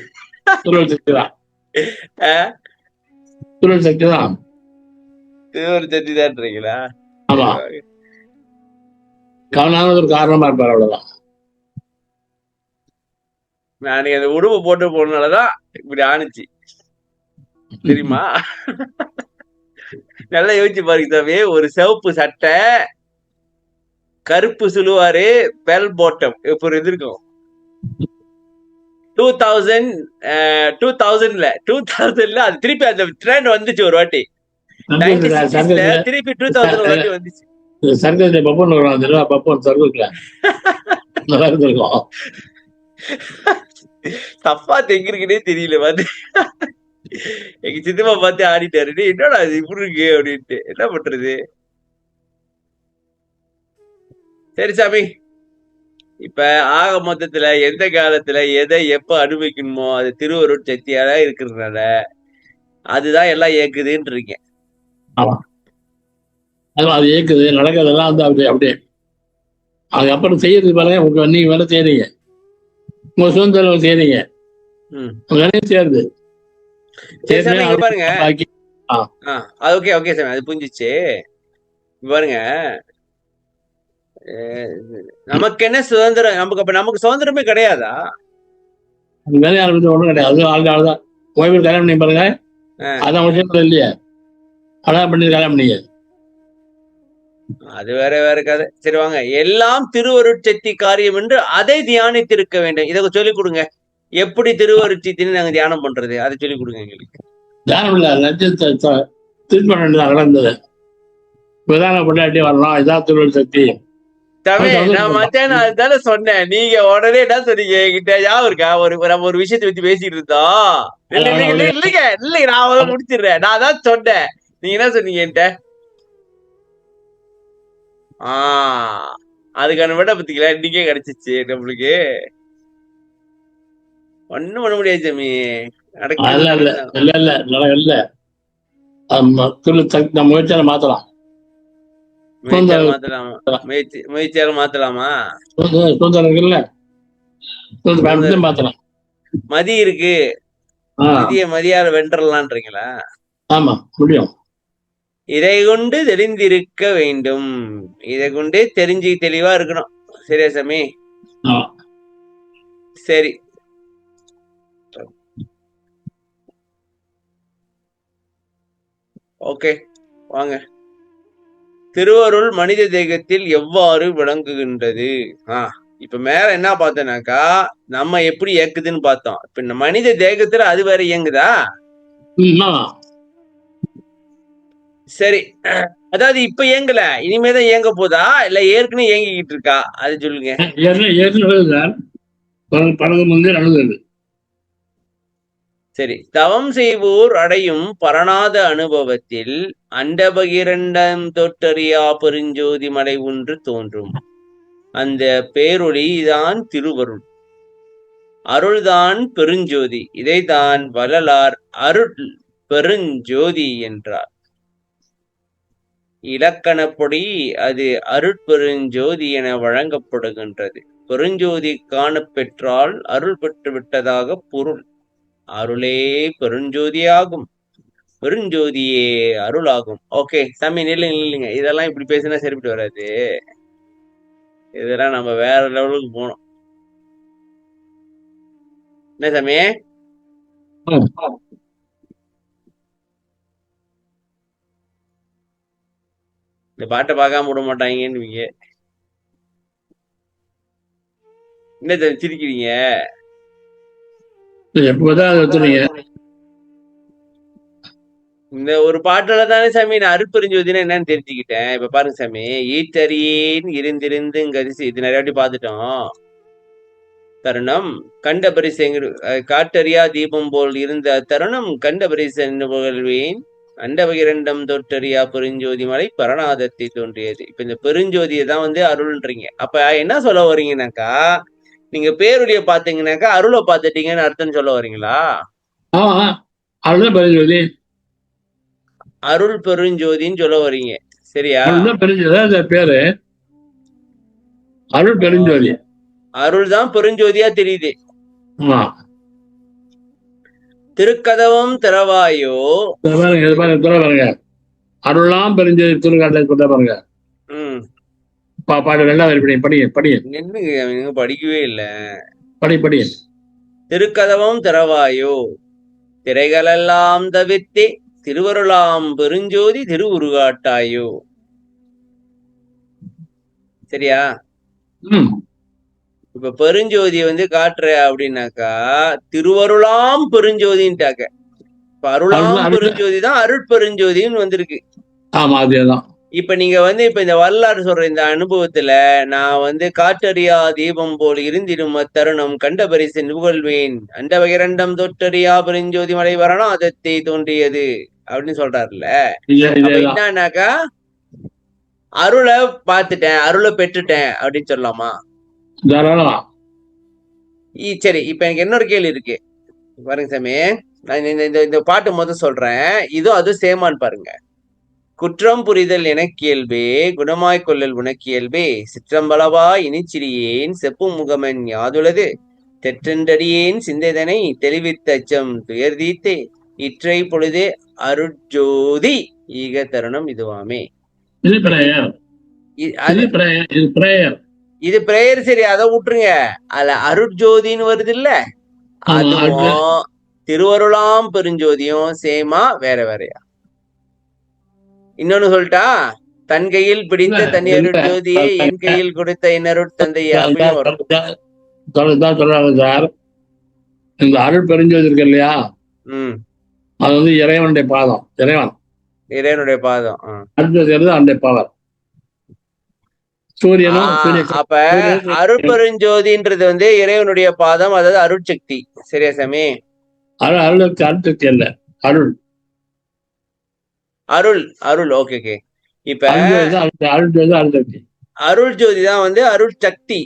திருவள்ளுவர் சக்தி தான். திருவள்ளுவர் சக்தி தான். திருவள்ளுவர் சக்தி தான்றீங்களா? ஆமா, கமலநாதன் ஒரு காரணமா இருப்பார், அவ்வளவுதான். நான் அந்த உடுப்பு போட்டு போனாலதான் இப்படி ஆணுச்சு தெரியுமா? நல்லா யோசிச்சு பாருங்க சாமி. ஒரு சிவப்பு சட்டை, கருப்பு சுழுவாரு, பெல் பாட்டம் இப்ப இருக்கும். 2000ல அது திருப்பி அந்த ட்ரெண்ட் வந்துச்சு ஒரு வாட்டி. 96ல திருப்பி 2000 ஒரு வாட்டி வந்துச்சு. சர்க்கஸ் பப்பன் வருவாங்க, பப்பன் சர்க்கஸ்ல நல்லா இருந்திருக்கும். தப்பா தெங்கிருக்குன்னே தெரியல. வந்து எங்க சித்தப்பா பார்த்து ஆடிட்டாரு, என்னடா அது இப்படி இருக்கு அப்படின்ட்டு. என்ன பண்றது? சரி சாமி, இப்ப ஆக மொத்தத்துல எந்த காலத்துல எதை எப்ப அனுபவிக்கணுமோ அது திருவருட் சக்தியால இருக்கிறதுனால அதுதான் எல்லாம் இயக்குதுன்னு இருக்கேன். அது இயக்குது, நடக்கிறதெல்லாம் வந்து அப்படியே அதுக்கப்புறம் செய்யறது பாருங்க. உங்க நீங்க வேலை செய்யறீங்க, உங்க சுதந்திரம் செய்யறீங்க, வேலையும் சேருது. பாருங்க ஓகே ஓகே சாமி, அது புரிஞ்சிச்சு. பாருங்க, நமக்கு என்ன சுதந்திரம்? நமக்கு சுதந்திரமே கிடையாதா? வேலையை ஆரம்பிச்சு ஒண்ணும் கிடையாது. அது ஆள்தான் ஓய்வு கல்யாணம் பண்ணி பாருங்க, அதான் விஷயம் இல்லையா? அதான் பண்ணி கல்யாணம் பண்ணீங்க, அது வேற கதை. சரி வாங்க, எல்லாம் திருவருட்சக்தி காரியம் என்று அதை தியானித்திருக்க வேண்டும். இதை சொல்லிக் கொடுங்க. எப்படி திருவருட்சக்தின்னு நாங்க தியானம் பண்றது, அதை சொல்லிக் கொடுங்க எங்களுக்கு. தியானம் இல்ல, லட்சத்தை ட்ரீட்மெண்ட் நடந்தது. பிரதான பொண்டாட்டி வரலாம், இதான் திருவருட்சக்தி. நான் மத்தியானம் அதுதானே சொன்னேன். நீங்க உடனே என்ன சொன்னீங்க என்கிட்ட? ஞாபகம் இருக்கா? நம்ம ஒரு விஷயத்தை பத்தி பேசிட்டு இருந்தோம். இல்லைங்க நான் முடிச்சிடுறேன். நான் தான் சொன்னேன். நீங்க என்ன சொன்னீங்க என்கிட்ட? அதுக்கான விட பத்திங்களா இன்னைக்கே கிடைச்சிச்சு நம்மளுக்கு. ஒண்ணும் பண்ண முடியாது சாமி. முயற்சியால மாத்தலாம். முயற்சியால மாத்தலாமா? மாத்தலாம். மதி இருக்கு, மதியால வென்றலான்றீங்களா? ஆமா, முடியும். இதை கொண்டு தெரிந்திருக்க வேண்டும். இதை கொண்டே தெரிஞ்சு தெளிவா இருக்கணும். சரியா சாமி? சரி, ஓகே வாங்க. திருவருள் மனித தேகத்தில் எவ்வாறு விளங்குகின்றது? இப்ப மேல என்ன பார்த்தோம்னாக்கா, நம்ம எப்படி இயக்குதுன்னு பார்த்தோம். இப்ப மனித தேகத்துல அது வேற இயங்குதா? சரி, அதாவது இப்ப இயங்கல, இனிமேதான் இயங்க போதா இல்ல ஏற்கனவே இயங்கிக்கிட்டு இருக்கா, அது சொல்லுங்க. ஏற்கனவே சார் படகு முன்னே நடந்தது. சரி, தவம் செய்வோர் அடையும் பரநாத அனுபவத்தில் அண்டபகிரண்டம் தொட்டறியா பெருஞ்சோதி மலை ஒன்று தோன்றும். அந்த பேரொளி தான் திருவருள், அருள்தான் பெருஞ்சோதி. இதைத்தான் வள்ளலார் அருள் பெருஞ்சோதி என்றார். இலக்கணப்படி அது அருட்பெருஞ்சோதி என வழங்கப்படுகின்றது. பெருஞ்சோதி காணப்பெற்றால் அருள் பெற்று விட்டதாக பொருள். அருளே பெருஞ்சோதியாகும், பெருஞ்சோதியே அருளாகும். ஓகே சாமி, நில்லுங்க. இதெல்லாம் இப்படி பேசினா சரிப்பட்டு வராது. இதெல்லாம் நம்ம வேற லெவலுக்கு போனோம். என்ன சாமி? இந்த பாட்டை பார்க்காம விட மாட்டாங்கன்னு. என்ன சாமி சிரிக்கிறீங்க? எப்போதான் அதை சொன்னீங்க? இந்த ஒரு பாட்டுல தானே சாமி நான் அருட்பெருஞ்சோதினா என்னன்னு தெரிஞ்சுக்கிட்டேன். இப்ப பாருங்க சாமி, ஈட்டறியேன் இருந்திருந்து கரிசி, இது நிறைய வாட்டி பார்த்துட்டோம். தருணம் கண்ட பரிசு காட்டறியா தீபம் போல் இருந்த தருணம் கண்ட பரிசு புகழ்வேன். அண்டபகிரண்டம் தொட்டறியா பெருஞ்சோதி மலை பரநாதத்தை தோன்றியது. இப்ப இந்த பெருஞ்சோதியை தான் வந்து அருள்ன்றீங்க. அப்ப என்ன சொல்ல வரீங்கன்னாக்கா, நீங்க பேருடைய பாத்தீங்கன்னாக்கா அருளை பாத்துட்டீங்கன்னு அர்த்தம் சொல்ல வரீங்களா? அருள் பெருஞ்சோதி, அருள் பெருஞ்சோதின்னு சொல்ல வரீங்க, சரியா? பெருஞ்சோதி பேரு அருள் பெருஞ்சோதி. அருள் தான் பெருஞ்சோதியா தெரியுது. திருக்கதவம் திறவாயோ பாருங்க, அருளாம் பெருஞ்சோதி திருக்காட்டை கொண்ட பாருங்க. பாட்டு ரெண்டாவது படிங்க. நின்னுங்க, படிக்கவே இல்ல. படி. திருக்கதவம் திறவாயோ, திரைகளெல்லாம் தவிர்த்தே திருவருளாம் பெருஞ்சோதி திருவுருகாட்டாயோ. சரியா? இப்ப பெருஞ்சோதியை வந்து காட்டுற அப்படின்னாக்கா திருவருளாம் பெருஞ்சோதின்ட்டாக்க. இப்ப அருளாம் பெருஞ்சோதி தான் அருட்பெருஞ்சோதின்னு வந்திருக்கு. ஆமா, அதேதான். இப்ப நீங்க வந்து இப்ப இந்த வரலாறு சொல்ற இந்த அனுபவத்துல நான் வந்து காற்றறியா தீபம் போல் இருந்திடும் அத்தருணம் கண்ட பரிசு புகழ்வேன். அண்டபகிரண்டம் தொட்டறியா பெருஞ்சோதி மலை வரணாதத்தை தோன்றியது அப்படின்னு சொல்றாருல்ல. என்னன்னாக்கா அருளை பார்த்துட்டேன், அருளை பெற்றுட்டேன் அப்படின்னு சொல்லலாமா? சரி, இப்ப எனக்கு இன்னொரு கேள்வி இருக்கு பாருங்க சாமி. நான் இந்த பாட்டு முதல் சொல்றேன், இதுவும் அது சேமான்னு பாருங்க. குற்றம் புரிதல் எனக்கியல்பே, குணமாய் கொள்ளல் உனக்கியல்பே, சிற்றம்பளவா இனிச்சிறியேன் செப்பு முகமன் யாதுளது, தெற்றென்றடியேன் சிந்தைதனை தெளிவித்த அச்சம் துயர்தீத்தே, இற்றை பொழுதே அருட்ஜோதி ஈக தருணம் இதுவாமே. இது பிரேயர். சரி, அதை விட்டுருங்க. அதுல அருட்ஜோதின்னு வருது இல்ல, அதுவும் திருவருளாம் பெருஞ்சோதியும் சேமா வேற வேறையா? இன்னொன்னு சொல்லிட்டா, தன் கையில் பிடித்த தனி அருட்ஜோதியை என் கையில் கொடுத்த இன்னருட் தந்தையா அப்படின்னு வரும். சொல்றாங்க சார், இந்த அருள் பெருஞ்சோதி இருக்கு இல்லையா, அது வந்து இறைவனுடைய பாதம். இறைவனுடைய பாதம் அந்த பவர். சூரியனும் அப்ப அருட்பெருஞ்சோதின்றது வந்து இறைவனுடைய பாதம், அதாவது அருட்சக்தி. சரியா சாமி? அருட்சக்தி அல்ல, அருள். அருள் ஓகே. இப்ப அருள் ஜோதி தான் வந்து அருள் சக்தி.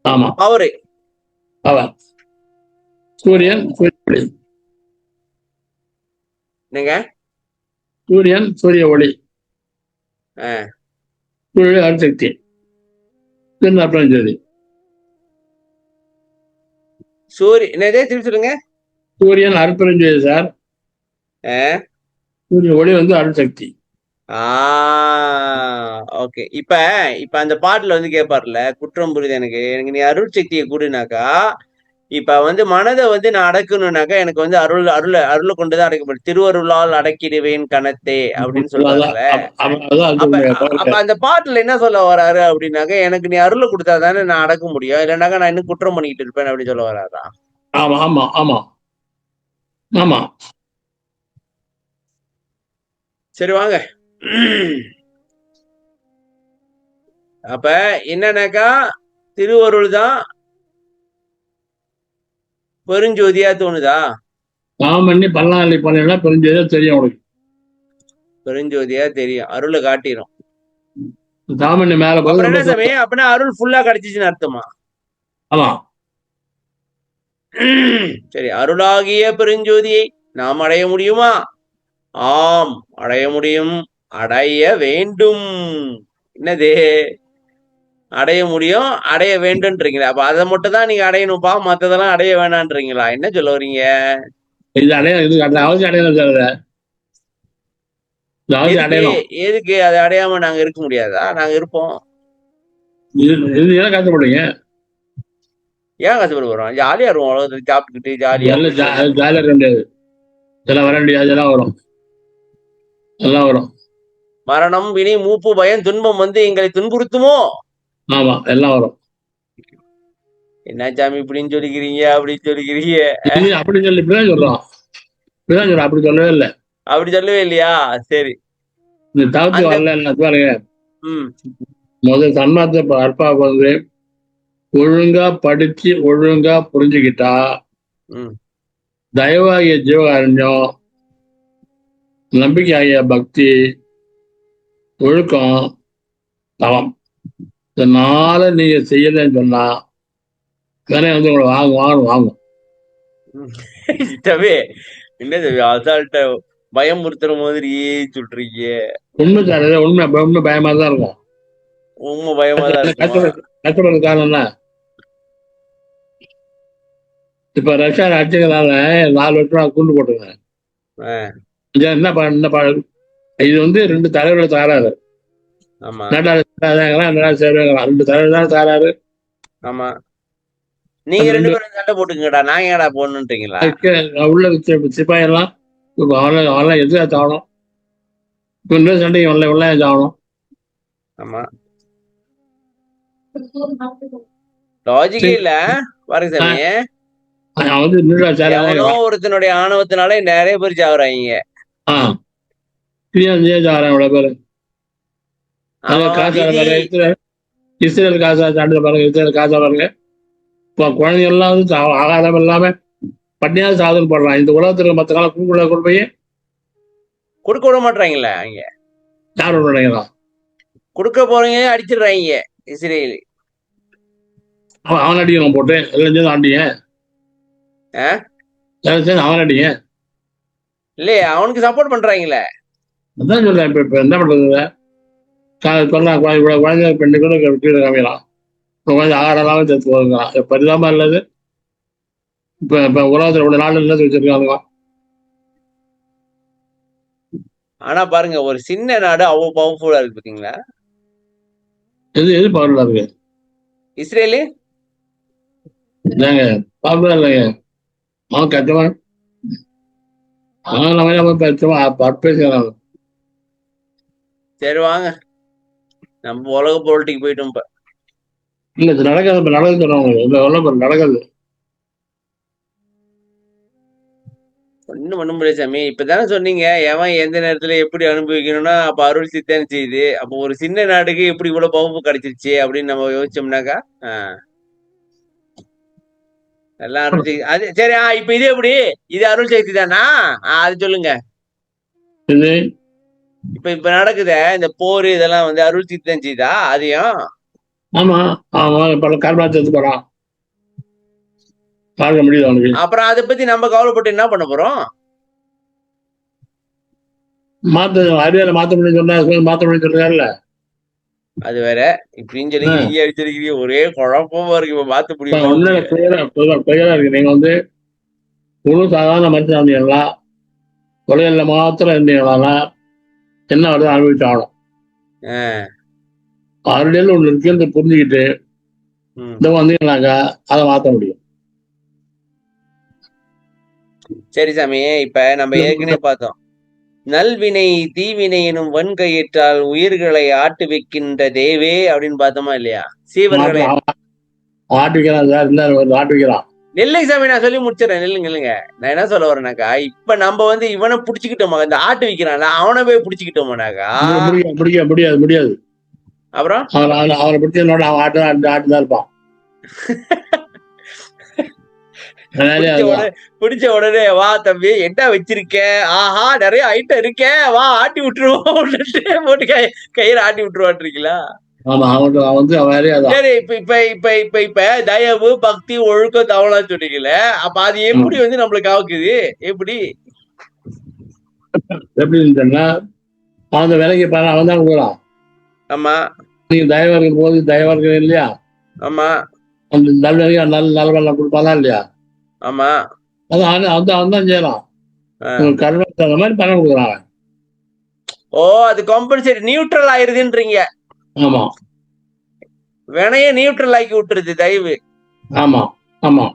ஆமா, பவர். சூரியன் என்னங்க? சூரிய ஒளி, அருட்சக்தி ஜோதி. என்னதே திருப்பி சொல்லுங்க. சூரியன் அருட்பெருஞ்சோதி சார், சூரிய ஒளி வந்து அருட்சக்தி. ஓகே. இப்ப அந்த பாட்டுல வந்து கேட்பார்ல, குற்றம் புரியுது எனக்கு நீ அருட்சக்தியை கூடுனாக்கா, இப்ப வந்து மனதை வந்து நான் அடக்கணும்னாக்கா எனக்கு வந்து அருளை கொண்டுதான் அடைக்கப்படும். திருவருளால் அடக்கிடுவேன் கணத்தே அப்படின்னு சொல்றாருல. அப்ப அந்த பாட்டுல என்ன சொல்ல வராரு அப்படின்னாக்கா, எனக்கு நீ அருளை கொடுத்தாதானே நான் அடக்க முடியும், இல்லைன்னாக்கா நான் இன்னும் குற்றம் பண்ணிக்கிட்டு இருப்பேன் அப்படின்னு சொல்ல வராரா? ஆமா. சரி, வாங்க அப்ப என்னன்னாக்கா திருவருள் தான் பெருஞ்சோதியா தோணுதா? பாவம் பண்ணி பல்லாளி பண்ணா பெருஞ்சோதியா தெரியும் உனக்கு. பெருஞ்சோதியா தெரியும், அருளை காட்டிரும். தாமண்ணி மேல அப்புறம் என்ன சாமி, அப்படின்னா அருள் ஃபுல்லா கிடைச்சிச்சுன்னு அர்த்தமா? ஆமா. சரி, அருளாகிய பெருஞ்சோதியை நாம் அடைய முடியுமா? ஆம், அடைய முடியும், அடைய வேண்டும். என்னது அடைய முடியும், அடைய வேண்டும்ன்றீங்களா? அப்ப அதை மட்டும் தான் நீங்க அடையணும்பா, மத்ததெல்லாம் அடைய வேணான்றீங்களா? என்ன சொல்ல வரீங்க? இது அவசியம் அடையணும் சார். எதுக்கு அதை அடையாம நாங்க இருக்க முடியாதா? நாங்க இருப்போம். கஷ்டப்படுங்க. ஏன் கஷ்டப்பட போறோம்? ஜாலியா இருக்கும், உலகத்துல சாப்பிட்டுக்கிட்டு ஜாலியா ஜாலியா இருக்க முடியாது. இதெல்லாம் வர முடியாது, அதெல்லாம் வரும், எல்லாம் வரும். மரணம், வினை, மூப்பு, பயம், துன்பம் வந்து எங்களை துன்புறுத்துமோ? ஆமா, எல்லாம் வரும். என்ன சாமி இப்படின்னு சொல்லிக்கிறீங்க, அப்படின்னு சொல்லிக்கிறீங்க? அப்படி சொல்லி இப்படிதான் சொல்றோம், இப்படிதான் சொல்றோம். அப்படி சொல்லவே இல்லை. அப்படி சொல்லவே இல்லையா? சரி, இந்த தவிர்த்து வரல பாருங்க. முதல் சன்மார்த்த அற்பாவுக்கு வந்து ஒழுங்கா படிச்சு ஒழுங்கா புரிஞ்சுக்கிட்டா தயவாகிய ஜீவகாரண்யம், நம்பிக்கை ஆகிய பக்தி, ஒழுக்கம், தவம், இந்த நாளை நீங்க செய்யலன்னு சொன்னா வேற வந்து உங்களை வாங்கும். என்ன அசால்ட்ட பயமுறுத்துற மாதிரியே சொல்றீங்க. உண்மை சார், உண்மை பயமா தான் இருக்கும். உண்மை பயமா தான் இருக்கும். கஷ்டப்படுற காரணம் என்ன? இப்ப ரஷ்யா அடிச்சதுனால 4 வருஷம் கூண்டு போட்டுருங்க. என்ன இது வந்து 2 தலைவர்கள் தகராறு. 2 தலைவர் தான் தகராறு. ஆமா, நீங்க 2 பேரும் சண்டை போட்டுக்கங்கடா, நான் ஏடா போடணுன்றீங்களா? உள்ள சிப்பாய் எல்லாம் அவெல்லாம் எதிராக சாகணும். இப்ப சண்டைக்கு உள்ள சாகணும். ஆமா, லாஜிக்கே இல்ல பாருங்க சாமி. ஒருத்தனுடைய ஆணவத்தினால நிறைய பேர் சாகுறாங்க. இஸ்ரேல் காசா சாண்டு பாருங்க, இஸ்ரேல் காசா பாருங்க. இப்போ குழந்தைங்க எல்லாம் வந்து ஆகாதம் இல்லாம பட்டினியாவது சாதனை போடுறான். இந்த உலகத்துக்கு மற்ற காலம் கொண்டு போய் கொடுக்க விட மாட்டாங்களே. அங்க யார் விடுறாங்களா? கொடுக்க போறீங்க அடிச்சிடுறாங்க இஸ்ரேல். அவன் அடிக்கணும் போட்டு எல்லாம் சேர்ந்து ஆண்டிங்க, அவன் அடிங்க இல்லையே, அவனுக்கு சப்போர்ட் பண்றாங்களே. அதான் சொல்றேன். இப்ப என்ன பண்றது? குழந்தை பெண்ணு கூட கீழே காமிக்கலாம். குழந்தை ஆகாரம் சேர்த்து போதுங்களாம். பரிதாபமா இல்லது. இப்ப உலகத்துல உள்ள நாடு இல்லது வச்சிருக்காங்க. ஆனா பாருங்க, ஒரு சின்ன நாடு அவ்வளவு பவர்ஃபுல்லா இருக்கு பாத்தீங்களா? எது பவர்ஃபுல்லா இருக்கு? இஸ்ரேலு பவர்ஃபுல்லா இல்லைங்க. அவன் கட்டவன், பேசுறாங்க. சரி வாங்க, நம்ம உலக பொலிட்டிக் போயிட்டோம். இப்ப இல்ல இது நடக்குது சொல்றவங்க நடக்குது. ஒண்ணும் பண்ண முடியாது சாமி. இப்பதானே சொன்னீங்க எவன் எந்த நேரத்துல எப்படி அனுபவிக்கணும்னா, அப்ப அருள் சித்தன் செய்யுது. அப்போ ஒரு சின்ன நாடுக்கு எப்படி இவ்வளவு பகுப்பு கிடைச்சிருச்சு அப்படின்னு நம்ம யோசிச்சோம்னாக்கா எல்லாம் அருள் செய்தி. அது சரி, இப்ப இது எப்படி? இது அருள் செய்தி தானா? அது சொல்லுங்க. இப்ப நடக்குத இந்த போர் இதெல்லாம் வந்து அருள் சித்தன் செய்தா? அதையும் ஆமா கார்பாத்து போறான் பார்க்க முடியுது அவனுக்கு. அப்புறம் அதை பத்தி நம்ம கவலைப்பட்டு என்ன பண்ண போறோம்? அறிவியலை மாத்த முடியும் சொன்னா மாத்த முடியும் சொல்றாருல்ல, அது வேற. இப்படின்னு சொல்லி அடிச்சிருக்கீங்க, ஒரே குழப்பமா இருக்கு. இப்ப மாத்த முடியும் இருக்கு. நீங்க வந்து முழு சாதாரண மனுஷன் இருந்தீங்களா, தொழில மாத்திரம் இருந்தீங்களா, என்ன வருது அனுபவிச்சு ஆகணும். அருளியல் ஒண்ணு இருக்குன்னு புரிஞ்சுக்கிட்டு இந்த வந்தீங்கன்னாக்கா அதை மாத்த முடியும். சரி சாமி, இப்ப நம்ம ஏற்கனவே பார்த்தோம், நல்வினை தீவினை எனும் வன்கையிட்டால் உயிர்களை ஆட்டு வைக்கின்ற தேவே அப்படின்னு பார்த்தோமா இல்லையா? சீவர்களை ஆட்டு வைக்கிறான் சார், ஆட்டு வைக்கிறான். நெல்லுங்க சாமி, நான் சொல்லி முடிச்சிடறேன். இல்லைங்க, நான் என்ன சொல்ல வரேனாக்கா, இப்ப நம்ம வந்து இவனை புடிச்சுக்கிட்டோமா, இந்த ஆட்டு விக்கிறான்ல அவனை போய் புடிச்சுக்கிட்டோமானாக்கா முடியாது முடியாது. அப்புறம் அவரை பிடிச்ச அவன் ஆட்டு தான் இருப்பான். பிடிச்ச உடனே வா தம்பி என்ன வச்சிருக்க, ஆஹா நிறைய ஐட்டம் இருக்க, வா ஆட்டி விட்டுருவோம் போட்டு கயிறு ஆட்டி விட்டுருவான்றீங்களா? சரி, இப்ப தயவு பக்தி ஒழுக்கம் தவளா சொன்னீங்கல்ல, அப்ப அது எப்படி வந்து நம்மளுக்கு ஆகுது? எப்படி எப்படின்னு அவன் விலைக்கு பாரு, அவன் தான் கொடுக்குறான். ஆமா, நீங்க தயவா இருக்கும் போது தயவா இருக்க இல்லையா? ஆமா, அந்த நல்ல கொடுப்பானா இல்லையா? ஆமா, அதான் அவன் தான் செய்யறான். கர்மத்துக்கு தகுந்த மாதிரி பணம் கொடுக்குறான். ஓ, அது காம்பன்சேட் நியூட்ரல் ஆயிருதுன்றீங்க. ஆமா, வினைய நியூட்ரல் ஆக்கி விட்டுருது தயவு. ஆமா ஆமா.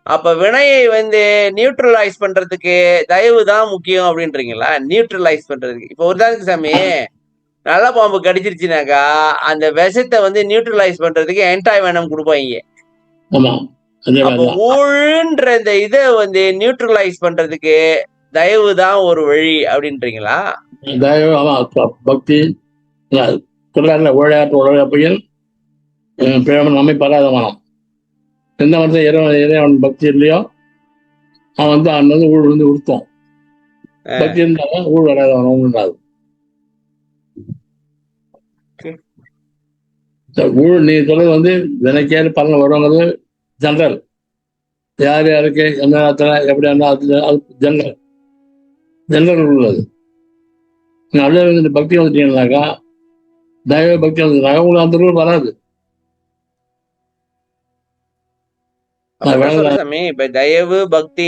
அப்ப வினையை வந்து நியூட்ரலைஸ் பண்றதுக்கு தயவு தான் முக்கியம் அப்படின்றீங்களா? நியூட்ரலைஸ் பண்றதுக்கு இப்ப ஒரு சாமி நல்ல பாம்பு கடிச்சிருச்சுனாக்கா அந்த விஷத்தை வந்து நியூட்ரலைஸ் பண்றதுக்கு என்டாய் வேனம் கொடுப்பாங்க. அப்ப ஊழ்ன்ற இந்த இதை வந்து நியூட்ரலைஸ் பண்றதுக்கு தயவு தான் ஒரு வழி அப்படின்றீங்களா? தயவு பக்தி ஊழையாற்று நம்மை பராதமானம். எந்த வந்து இறைவன் பக்தி இல்லையோ அவன் வந்து அவன் வந்து ஊழ் வந்து உடுத்தோம். பக்தி இருந்தாலும் ஊழ் வராதவன். ஊழ் நீ சொல்றது வந்து வினைக்கேறு பலன் வருவாங்கிறது ஜெனரல். யார் யாருக்கு எந்த நேரத்துல எப்படி ஜெனரல் உள்ளது. அப்படியே பக்தி வந்துட்டீங்கன்னாக்கா, தயவு பக்தி வந்துட்டாக்கா உங்களுக்கு அந்த ரூல் வராது. சாமி இப்ப தயவு பக்தி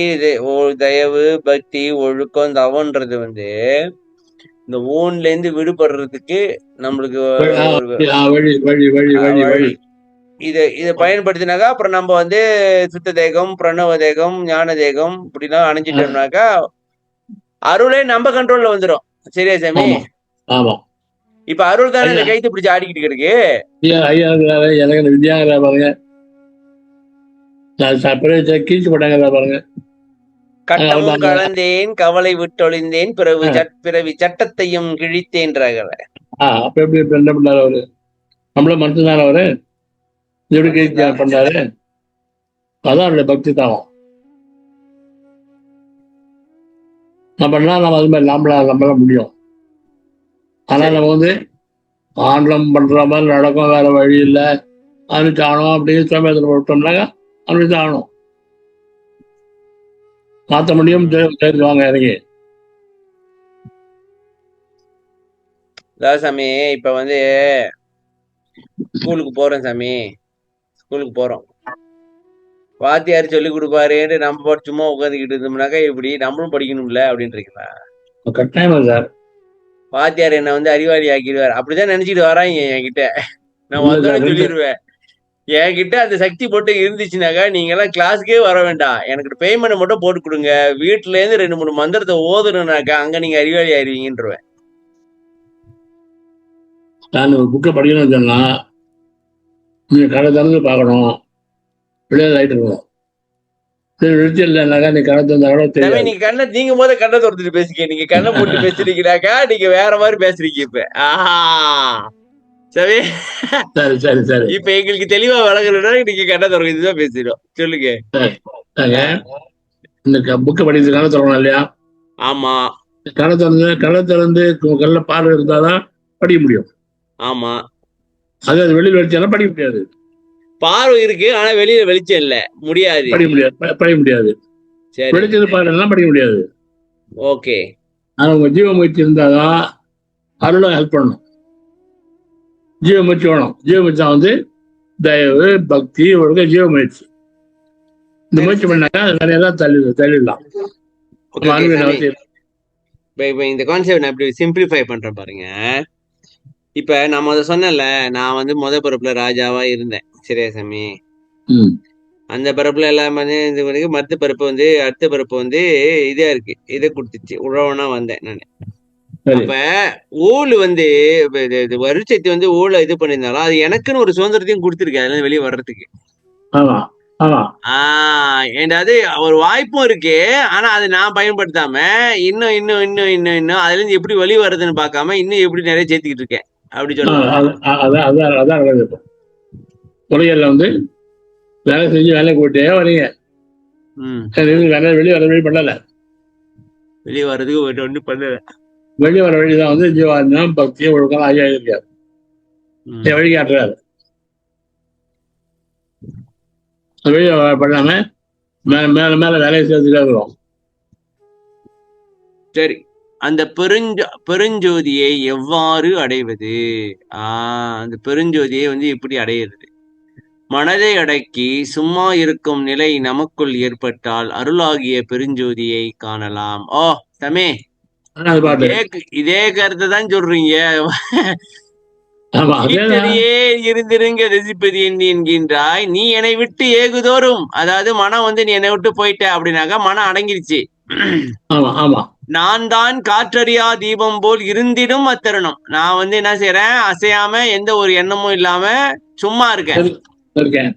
தயவு பக்தி ஒழுக்கம் தவன்றது வந்து இந்த ஊன்ல இருந்து விடுபடுறதுக்கு நம்மளுக்கு இதை பயன்படுத்தினாக்கா அப்புறம் நம்ம வந்து சுத்த தேகம், பிரணவ தேகம், ஞான தேகம் இப்படிலாம் அணைஞ்சிட்டோம்னாக்கா அருளே நம்ம கண்ட்ரோல்ல வந்துடும். சரியா சாமி? இப்ப அருள் தானே இந்த கைத்து பிடிச்சி ஆடிக்கிட்டு இருக்கு. வித்யாங்கிற பாருங்க, கீழ்ச்சி போட்டாங்க பாருங்க. கட்டமும் கலந்தேன் கவலை விட்டொழிந்தேன் பிறவி சட்டத்தையும் கிழித்தேன்றாங்க. அப்ப எப்படி என்ன பண்ணாரு அவரு? நம்மள மனுஷன் அவரு எப்படி பண்ணாரு? அதான் அவருடைய பக்தி தானம். நம்ம அது மாதிரி நம்மளால முடியும். ஆனா நம்ம வந்து ஆண்டலம் பண்ற மாதிரி நடக்கும், வேற வழி இல்லை, அனுப்பிச்சாகணும் அப்படின்னு சமயத்தில் விட்டோம்னாக்கா அனுப்பிச்சாகணும். மாத்த முடியும். வாங்க இறங்கி சாமி. இப்ப வந்து ஸ்கூலுக்கு போறோம் சாமி, ஸ்கூலுக்கு போறோம், வாத்தியார் சொல்லி கொடுப்பாருன்னு நம்ம சும்மா உட்காந்துக்கிட்டு இருந்தோம்னாக்கா எப்படி நம்மளும் படிக்கணும்ல அப்படின்றீங்களா? கட்டாயமா சார். வாத்தியார் என்ன வந்து அறிவாளி ஆக்கிடுவார் அப்படிதான் நினைச்சிட்டு வராங்க என்கிட்ட. நான் வந்தோன்னு சொல்லிடுவேன், என்கிட்ட அந்த சக்தி போட்டு இருந்துச்சுனாக்கா நீங்க எல்லாம் கிளாஸுக்கே வர வேண்டாம், எனக்கு பேமெண்ட் மட்டும் போட்டு கொடுங்க, வீட்டுல இருந்து 2-3 மந்திரத்தை ஓதுனாக்கா அங்க நீங்க அறிவாளி ஆயிருவீங்கன்றவேன். நான் ஒரு புக்கை படிக்கணும்னு சொன்னா நீங்க கடை திறந்து பார்க்கணும், விளையாட ஆயிட்டு இருக்கணும். இல்லைனாக்கா நீ கடை திறந்தா நீங்க கண்ணை நீங்க போத கண்ணை திறந்துட்டு பேசிக்க, நீங்க கண்ணை போட்டு பேசுறீங்கனாக்கா நீங்க வேற மாதிரி பேசுறீங்க. இப்ப சரி சரி சரி சரி. இப்ப எங்களுக்கு தெளிவா வழங்கணும்னா நீங்க கண்ணை திறக்க இதுதான் பேசிடும். சொல்லுங்க. இந்த புக்கை படிக்கிறது கடை திறக்கணும் இல்லையா? ஆமா, கடை திறந்து கல்ல பார்வை இருந்தாதான் படிக்க முடியும். ஆமா, அது வெளியில் வெளிச்சம் படிக்க முடியாது. பார்வை இருக்கு ஆனா வெளியில வெளிச்சம் இல்ல, முடியாது, படிக்க முடியாது. வெளிச்சது பார்வை படிக்க முடியாது. ஓகே. ஆனா உங்க ஜீவ முயற்சி இருந்தாதான் அருளும் ஹெல்ப் பண்ணணும். ஜீவ முயற்சி வேணும். ஜீவ முயற்சி வந்து தயவு பக்தி ஒழுக்க ஜீவ முயற்சி. இந்த முயற்சி பண்ணாக்கா நிறைய தான் தள்ளிடலாம். இப்ப இந்த கான்செப்ட் நான் இப்படி சிம்பிளிஃபை பண்றேன் பாருங்க. இப்ப நான் சொன்னேன்ல, நான் வந்து பிறப்புல ராஜாவா இருந்தேன். சரியா சாமி? அந்த பிறப்புல எல்லாம் வந்து இது மத்த பிறப்பு வந்து அடுத்த பிறப்பு வந்து இதா இருக்கு, இதை கொடுத்துச்சு, உழவனா வந்தேன் நானு. அப்ப ஊழ் வந்து வருஷத்தை வந்து ஊழ இது பண்ணியிருந்தாலும் அது எனக்குன்னு ஒரு சுதந்திரத்தையும் கொடுத்துருக்கு அதுல வெளியே வர்றதுக்கு. ஆமா என்னது ஒரு வாய்ப்பும் இருக்கு. ஆனா அதை நான் பயன்படுத்தாம இன்னும் இன்னும் இன்னும் இன்னும் இன்னும் அதுல இருந்து எப்படி வெளி வருதுன்னு பார்க்காம இன்னும் எப்படி நிறைய சேர்த்துக்கிட்டு இருக்கேன். அப்படி சொல்லலாம். அதான் அதான் அதான் நடக்குது. இப்போ பொறியியல்ல வந்து வேலை செஞ்சு வேலைக்கு போயிட்டே வரீங்க, வெளியே வர வழி பண்ணல. வெளியே வர்றதுக்கு ஒன்றும் பண்ணல. வெளியே வர வழிதான் வந்து ஜீவாத்மம் பக்தி ஒழுக்கம் ஐயா இருக்காரு, வழிகாட்டுறாரு. வெளியே பண்ணாம மேல மேல மேல வேலையை சேர்த்துட்டே இருக்கிறோம். சரி, அந்த பெருஞ்சோதியை எவ்வாறு அடைவது? அந்த பெருஞ்சோதியை வந்து எப்படி அடையிறது? மனதை அடக்கி சும்மா இருக்கும் நிலை நமக்குள் ஏற்பட்டால் அருளாகிய பெருஞ்சோதியை காணலாம். ஓ சமே, இதே கருத்தை தான் சொல்றீங்க. இருந்திருங்க ரசிப்பது என்கின்றாய், நீ என்னை விட்டு ஏகுதோறும். அதாவது மனம் வந்து நீ என்னை விட்டு போயிட்ட அப்படின்னாக்கா மனம் அடங்கிருச்சு. நான் தான் காற்றறியா தீபம் போல் இருந்திடும் அத்தருணம். நான் வந்து என்ன செய்யறேன், அசையாம எந்த ஒரு எண்ணமும் இல்லாம சும்மா இருக்கேன்.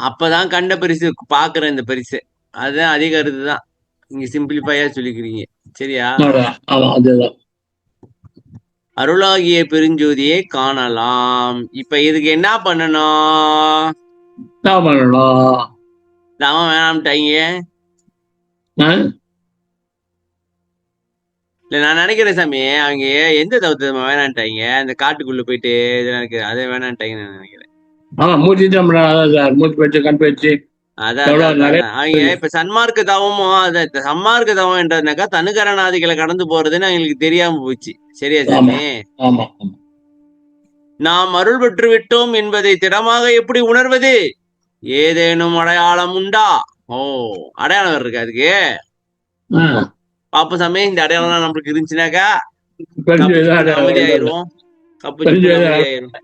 அப்பதான் கண்ட பரிசு பாக்குறேன். இந்த பரிசு அதுதான் அதிக கருத்து தான் நீங்க சிம்பிளிஃபையா சொல்லிக்கிறீங்க. சரியா? அருளாகிய பெருஞ்சோதியை காணலாம். இப்ப இதுக்கு என்ன பண்ணணும்? தவம் வேணாம்ட்டாங்க. இல்ல நான் நினைக்கிறேன் சாமி, அவங்க எந்த தவத்தை வேணான்ட்டாங்க, அந்த காட்டுக்குள்ள போயிட்டு இதெல்லாம் அதை வேணான்ட்டாங்க நான் நினைக்கிறேன். அவங்க இப்ப சன்மார்க்க தவமும் சன்மார்க்க தவம் என்றதுனாக்கா தனுகரணாதிகளை கடந்து போறதுன்னு அவங்களுக்கு தெரியாம போச்சு. சரியா சாமி? நாம் அருள் பெற்று விட்டோம் என்பதை திடமாக எப்படி உணர்வது? ஏதேனும் அடையாளம் உண்டா? அடையாளம் இருக்கு அதுக்கு. பாப்ப சாமி, இந்த அடையாளம் நம்மளுக்கு இருந்துச்சுனாக்கா அமைதியாயிருவோம். அமைதியாயிரும்.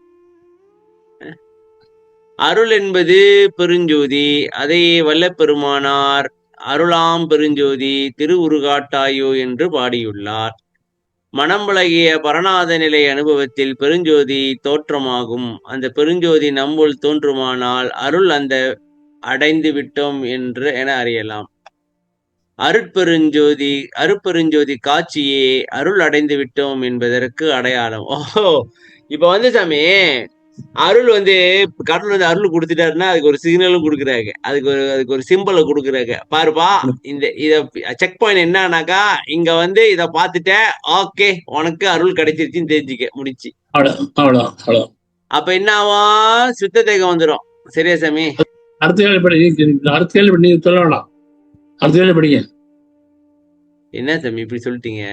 அருள் என்பது பெருஞ்சோதி. அதையே வல்லப்பெருமானார் அருளாம் பெருஞ்சோதி திருவுருகாட்டாயோ என்று பாடியுள்ளார். மனம் விலகிய பரநாத நிலை அனுபவத்தில் பெருஞ்சோதி தோற்றமாகும். அந்த பெருஞ்சோதி நம்முள் தோன்றுமானால் அருள் அந்த அடைந்து விட்டோம் என்று என அறியலாம். அருட்பெருஞ்சோதி காட்சியே அருள் அடைந்து விட்டோம் என்பதற்கு அடையாளம். இப்ப வந்து சாமி, அருள் வந்து கடவுள் வந்து அருள் கொடுத்துட்டாருன்னா அதுக்கு ஒரு சிக்னலும் கொடுக்குறாங்க, அதுக்கு ஒரு சிம்பிளை கொடுக்குறாங்க. பாருப்பா, இத செக் பாயிண்ட் என்னன்னாக்கா, இங்க வந்து இத பாத்துட்ட, ஓகே உனக்கு அருள் கிடைச்சிருச்சுன்னு தெரிஞ்சுக்க முடிச்சு. அப்ப என்ன ஆகும்? சுத்த தேகம் வந்துடும். சரியா சாமி? அடுத்த கேள்வி நீங்க சொல்ல வேணாம், அடுத்த கேள்வி படிங்க. என்ன சாமி இப்படி சொல்லிட்டீங்க?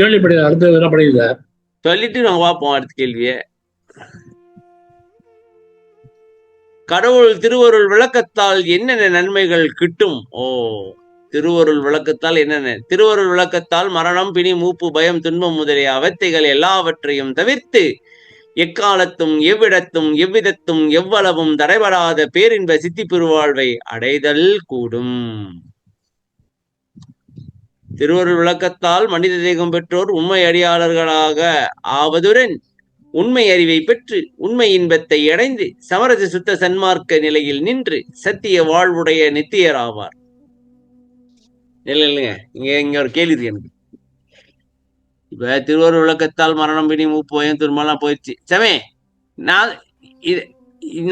கேள்வி படிங்க, அடுத்த படிங்க சொல்லிட்டு நாங்க பார்ப்போம் அடுத்த கேள்விய. கடவுள் திருவருள் விளக்கத்தால் என்னென்ன நன்மைகள் கிட்டும்? திருவருள் விளக்கத்தால் என்னென்ன? திருவருள் விளக்கத்தால் மரணம், பிணி, மூப்பு, பயம், துன்பம் முதலிய அவத்தைகள் எல்லாவற்றையும் தவிர்த்து எக்காலத்தும் எவ்விடத்தும் எவ்விதத்தும் எவ்வளவும் தடைபடாத பேரின்ப சித்தி பெருவாழ்வை அடைதல் கூடும். திருவருள் விளக்கத்தால் மனித தேகம் பெற்றோர் உண்மை அடியாளர்களாக ஆவதுடன் உண்மை அறிவை பெற்று உண்மை இன்பத்தை அடைந்து சமரச சுத்த சன்மார்க்க நிலையில் நின்று சத்திய வாழ்வுடைய நித்தியராவார். இல்லைங்க, இங்க ஒரு கேள்வி இருக்கு எனக்கு. இப்ப திருவருள் விளக்கத்தால் மரணம், பிணி, மூப்பு, பயம், துன்பம்லாம் போயிடுச்சு. சமே,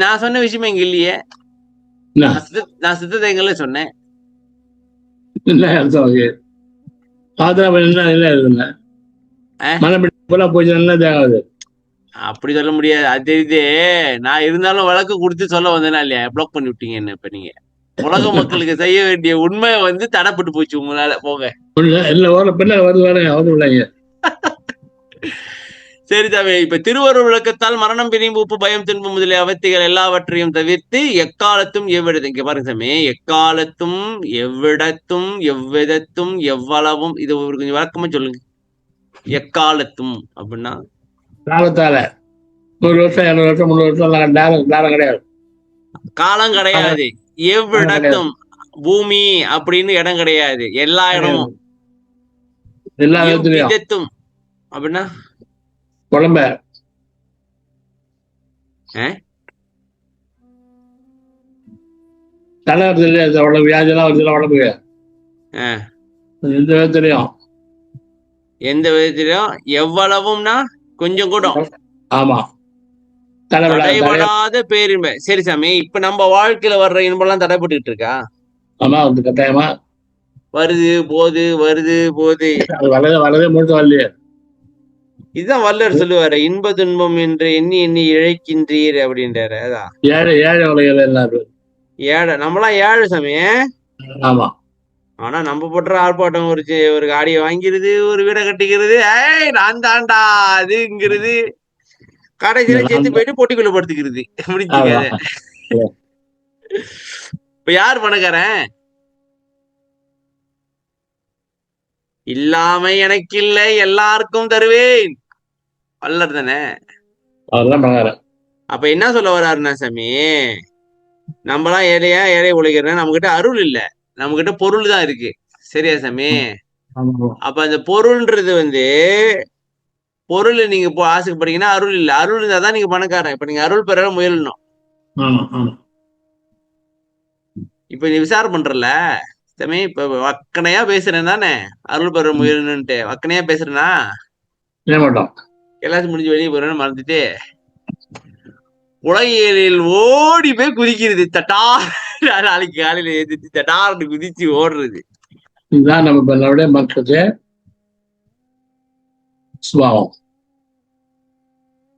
நான் சொன்ன விஷயம் இங்க இல்லையே. நான் சித்த தேங்கல்ல சொன்னேன். அப்படி சொல்ல முடியாது, அது தெரியுது. நான் இருந்தாலும் வழக்கு கொடுத்து சொல்ல வந்தேனா இல்லையா? பிளாக் பண்ணி விட்டீங்க என்ன. இப்ப நீங்க உலக மக்களுக்கு செய்ய வேண்டிய உண்மை வந்து தடைப்பட்டு போச்சு உங்களால. போக சரி தாவே. இப்ப திருவருள் விளக்கத்தால் மரணம், பிணி, மூப்பு, பயம், துன்பம் முதலிய அவத்தைகள் எல்லாவற்றையும் தவிர்த்து எக்காலத்தும் எவ்விடத்தும், இங்க பாருங்க சாமி, எக்காலத்தும் எவ்விடத்தும் எவ்விதத்தும் எவ்வளவும், இது ஒரு கொஞ்சம் விளக்கமா சொல்லுங்க. எக்காலத்தும் அப்படின்னா காலத்தால 100 வருஷம் 200 வருஷம் 300 வருஷம் காலம் கிடையாது. காலம் கிடையாது. எவ்விடத்தும், பூமி அப்படின்னு இடம் கிடையாது. எல்லா இடமும், எல்லா விதத்தும் அப்படின்னா குழம்ப தலை வருது இல்லையா, உடம்பு வியாதியெல்லாம் வருது இல்லை உடம்புக்கு, ஆஹ் எந்த விதத்துலையும். எந்த விதத்திலும் எவ்வளவும்னா கொஞ்சம் கூட ஆமா, தலைவிழா தலைய. தடைபடாத பேரின்ப. சரி சாமி, இப்ப நம்ம வாழ்க்கையில வர்ற இன்பம்லாம் தடைப்பட்டுக்கிட்டு இருக்கா? ஆமா, வந்து கட்டாயமா வருது போது, வருது போது. அது வரதே முழுக்க வரலையே. இதுதான் வள்ளுவர் சொல்லுவாரு, இன்ப துன்பம் என்று எண்ணி எண்ணி இழைக்கின்றீர் அப்படின்றாரு. அதான் ஏழை ஏழை உலகில் எல்லாரும். ஏழை, நம்மளாம் ஏழை சாமி. ஆமா, ஆனா நம்ம போட்டுற ஆர்ப்பாட்டம், ஒரு காடியை வாங்கிருது, ஒரு வீடை கட்டிக்கிறது, ஏய் நான் தாண்டா அதுங்கிறது, கடைசியில சேர்த்து போயிட்டு பொட்டிக்குள்ள படுத்துக்கிறது. முடிச்சுக்காத. இப்ப யார் பணக்காரன்? இல்லாம எனக்கு இல்லை எல்லாருக்கும் தருவேன், வல்லர் தானே. அதெல்லாம் பணக்காரன். அப்ப என்ன சொல்ல வர்றாருன்னா சாமி, நம்மளாம் ஏழையா, ஏழை உழைக்கிறேன், நம்ம கிட்ட அருள் இல்ல, நம்ம கிட்ட பொருள் தான் இருக்கு. சரியா சாமி? அப்ப அந்த பொருள்ன்றது பொருள் நீங்க ஆசைப்படுறீங்கன்னா அருள் இல்ல, அருள் இருந்தா தான் நீங்க பணக்காரன். இப்ப நீங்க அருள் பெற முயலணும். இப்ப நீ விசாரம் பண்றல சாமி, இப்ப வக்கனையா பேசுறேன் தானே, அருள் பெற முயலணும்ட்டு வக்கனையா பேசுறேன்னா எல்லாத்தையும் முடிஞ்சு வெளியே போறேன்னு மறந்துட்டு உலகியலில் ஓடி போய் குதிக்கிறது, தட்டா நாளைக்கு காலையில ஏந்திச்சு தட்டார்னு குதிச்சு ஓடுறது. இதுதான் நம்ம மக்களுடைய சுபாவம்.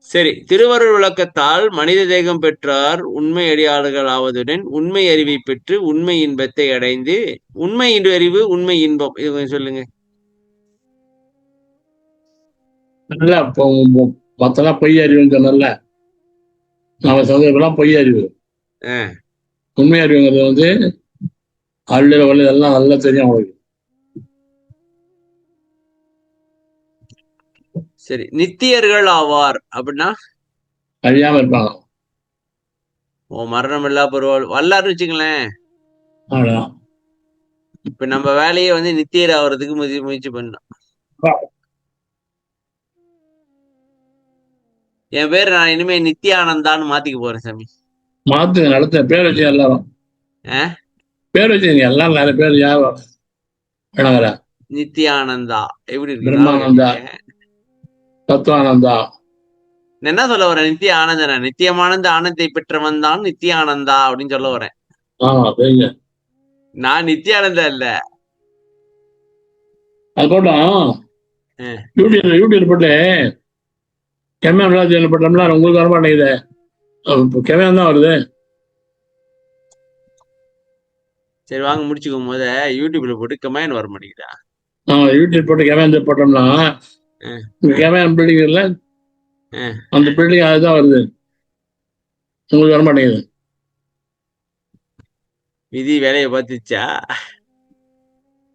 சரி, திருவருள் விளக்கத்தால் மனித தேகம் பெற்றார் உண்மை அடியாளர்கள் ஆவதுடன் உண்மை அறிவை பெற்று உண்மை இன்பத்தை அடைந்து. உண்மை அறிவு, உண்மை இன்பம், இது கொஞ்சம் சொல்லுங்க. மத்தெல்லாம் பொய் அறிவுன்னு சொன்னல, நம்ம சொல்றதெல்லாம் பொய் அறிவு. உண்மை அறிவுங்கிறது அள்ளுற வழி எல்லாம் நல்லா தெரியும் அவங்களுக்கு. சரி, நித்தியர்கள் ஆவார் அப்படின்னா அழியாம இருப்பாங்க. மரணம் இல்லா பருவாள் வல்லாருன்னு வச்சுங்களேன். இப்ப நம்ம வேலையை நித்தியர் ஆவறதுக்கு முயற்சி பண்ணோம். என் பேர் நான் இனிமே நித்தியானந்தான்னு மாத்திக்க போறேன் சாமி. மாத்துங்க, நடத்த பேர் வச்சு எல்லாரும் பேர் வச்சுங்க, எல்லாம் நிறைய பேர் யாரும் நித்தியானந்தா எப்படி இருக்கு? பிரம்மானந்தா, தத்துவானந்தா. என்ன சொல்ல வரேன்? நித்திய ஆனந்தனா, நித்தியமானந்த ஆனந்தை பெற்றவன் தான் நித்திய ஆனந்தா அப்படின்னு சொல்ல வரேன். நான் நித்தியானந்தா இல்ல. அது போட்டோம் யூடியூப் போட்டு கெமன் போட்டோம்னா உங்களுக்கு வர மாட்டேங்குது. கெமன் தான் வருது. சரி வாங்க முடிச்சுக்கும் போத யூடியூப்ல போட்டு கமெண்ட் வர மாட்டேங்குதா? யூடியூப் போட்டு கெமன் போட்டோம்னா கெமன் பில்டிங் இல்ல, அந்த பில்டிங் அதுதான் வருது, உங்களுக்கு வர மாட்டேங்குது. விதி வேலையை பார்த்துச்சா?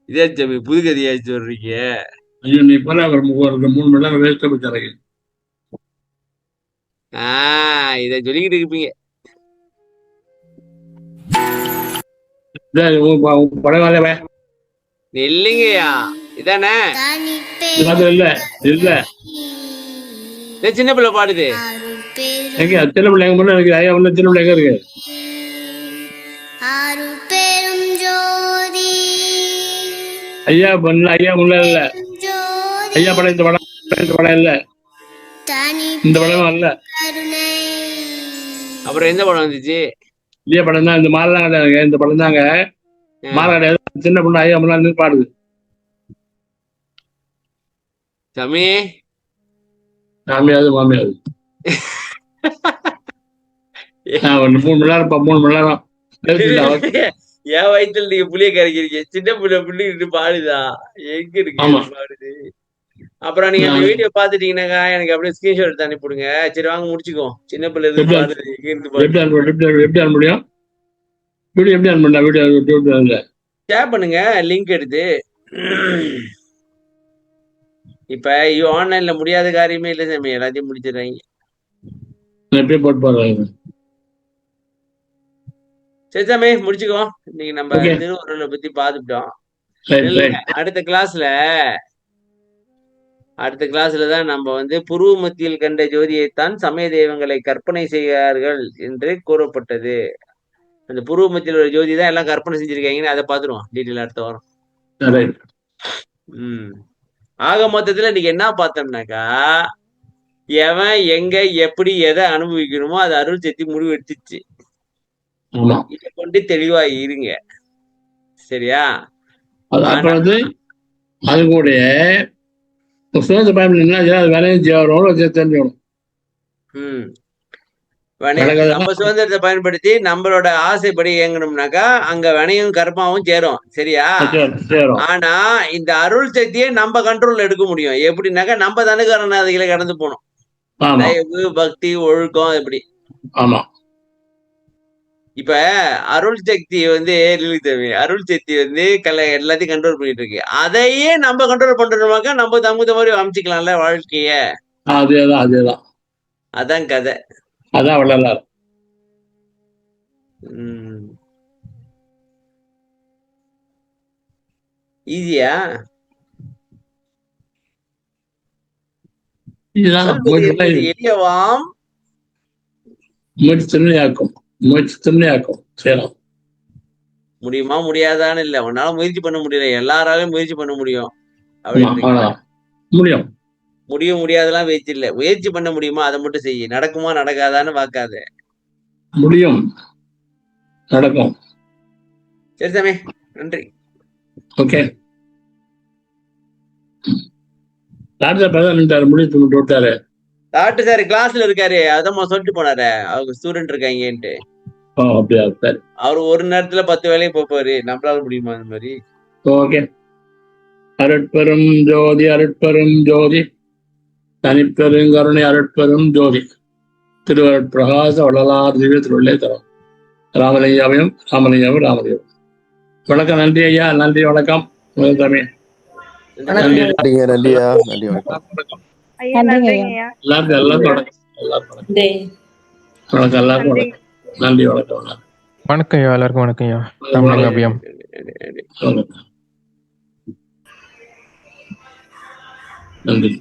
இதே புது கதையாச்சு சொல்றீங்க. ஐயோ, நீ போல 3 மணி நேரம் வேஸ்ட் போச்சு. இத சொல்லிக்கிட்டு இருப்பீங்க. இல்லைங்கய்யா, இதானே இல்ல இல்ல சின்ன பிள்ளை பாடுது. சின்ன பிள்ளைங்க மட்டும் எனக்கு ஐயா ஒண்ணு சின்ன பிள்ளைங்க இருக்கு. ஐயா பண்ணல, ஐயா முன்ன இல்ல, ஐயா படம் இந்த படம் இல்ல, இந்த படம் அல்ல. அப்புறம் எந்த படம் வந்துச்சு? இல்லையா படம் தான், இந்த மாலை கிடையாது, இந்த படம் தாங்க மாலை கிடையாது. சின்ன பொண்ணு ஐயா முன்னாடி பாடுது. சாமி மாமியாது 3 மணி நேரம் 3 மணி நேரம் என் வயிற்றுல நீங்க புளிய கரைக்கிறீங்க. சின்ன பிள்ளைகிட்டு பாடுதா? எங்க இருக்கு பாடுது? அப்புறம் நீங்க அந்த வீடியோ பாத்துட்டீங்கன்னாக்கா எனக்கு அப்படியே ஸ்கிரீன்ஷாட் எடுத்து அனுப்பிடுங்க. சரி வாங்க முடிச்சுக்கோ. சின்ன பிள்ளை இருந்து பாடுது, எங்க இருந்து பாடுது? எப்படி அனுப்ப முடியும்? வீடியோ எப்படி அனுப்ப? வீடியோ ஷேர் பண்ணுங்க லிங்க் எடுத்து. இப்ப ஆன்லைன்ல முடியாத காரியமே இல்ல சாமி, எல்லாத்தையும் முடிச்சிடுறாங்க. சரி சாமி முடிச்சுக்கோ. இன்னைக்கு நம்ம திருவருளை பத்தி பாத்துட்டோம். அடுத்த கிளாஸ்ல தான் நம்ம புருவ மத்தியில் கண்ட ஜோதியைத்தான் சமய தெய்வங்களை கற்பனை செய்கிறார்கள் என்று கூறப்பட்டது. அந்த புருவ மத்தியில் உள்ள ஜோதி தான் எல்லாம் கற்பனை செஞ்சிருக்காங்கன்னு அதை பார்த்துருவோம் டீட்டெயில் அடுத்த வாரம். ரைட். ஆக மொத்தத்துல இன்னைக்கு என்ன பார்த்தோம்னாக்கா, எவன் எங்க எப்படி எதை அனுபவிக்கணுமோ அதை அருள் சக்தி முடிவு எடுத்துச்சு. ஆமா. இதை கொண்டு தெளிவா இருங்க, சரியா? அப்ப வந்து அது கூட சுதந்திர பயணம் என்ன அது வேலையும் தெரிஞ்சுக்கணும். நம்ம சுதந்திரத்தை பயன்படுத்தி நம்மளோட ஆசைப்படி இயங்கணும்னாக்கா அங்க வினையும் கர்மாவும் சேரும், சரியா? ஆனா இந்த அருள் சக்தியை நம்ம கண்ட்ரோல்ல எடுக்க முடியும். எப்படின்னாக்கா நம்ம தனுகரணாதிகளை கடந்து போகணும். தயவு, பக்தி, ஒழுக்கம், எப்படி. ஆமா. இப்ப அருள் சக்தி வந்து அருள் சக்தி வந்து எல்லாத்தையும் கண்ட்ரோல் பண்ணிட்டு இருக்கு. அதையே நம்ம கண்ட்ரோல் பண்றோமாக்கா நம்ம தகுந்த மாதிரி அமைச்சிக்கலாம்ல வாழ்க்கைய. அதேதான் அதான் கதை. அதான் வள்ளலார். ஈஸியா எளியவாம், முயற்சி திறமையாக்கும் செய்யலாம். முடியுமா முடியாதான்னு இல்ல, உன்னால முயற்சி பண்ண முடியல, எல்லாராலும் முயற்சி பண்ண முடியும் அப்படின்னு. முடியும் முடியும் முடியாதெல்லாம் முயற்சி இல்ல, முயற்சி பண்ண முடியுமா அதை மட்டும் செய்ய. நடக்குமா நடக்காதான்னு பார்க்காத, முடியும், நடக்கும். சரி சாமி, நன்றி. ஓகே. டாக்டர் முடிவு விட்டாரு. டாக்டர் சார் கிளாஸ்ல இருக்காரு, அதான் சொல்லிட்டு போனாரு அவங்க ஸ்டூடெண்ட் இருக்காங்கன்ட்டு. அவரு ஒரு நேரத்துல 10 வேலையும் போப்பாரு, நம்மளால முடியுமா அந்த மாதிரி? ஓகே. அருட்பெரும் ஜோதி அருட்பெரும் ஜோதி தனிப்பெருங்கருணை அருட்பெரும் ஜோதி திருவருட்பிரகாச வள்ளலார் திவ்ய திருள்ளே தரும் ராமலிங்காவையும் ராமலிங்காவும் ராமலிங்கம். வணக்கம். நன்றி ஐயா. நன்றி. வணக்கம். தமிழ். நன்றியா. நன்றி. வணக்கம். எல்லாருக்கும் வணக்கம். எல்லாருக்கும் வணக்கம். நன்றி. வணக்கம். வணக்கம் ஐயா. எல்லாருக்கும் வணக்கம் ஐயா. தமிழக அபியம். நன்றி.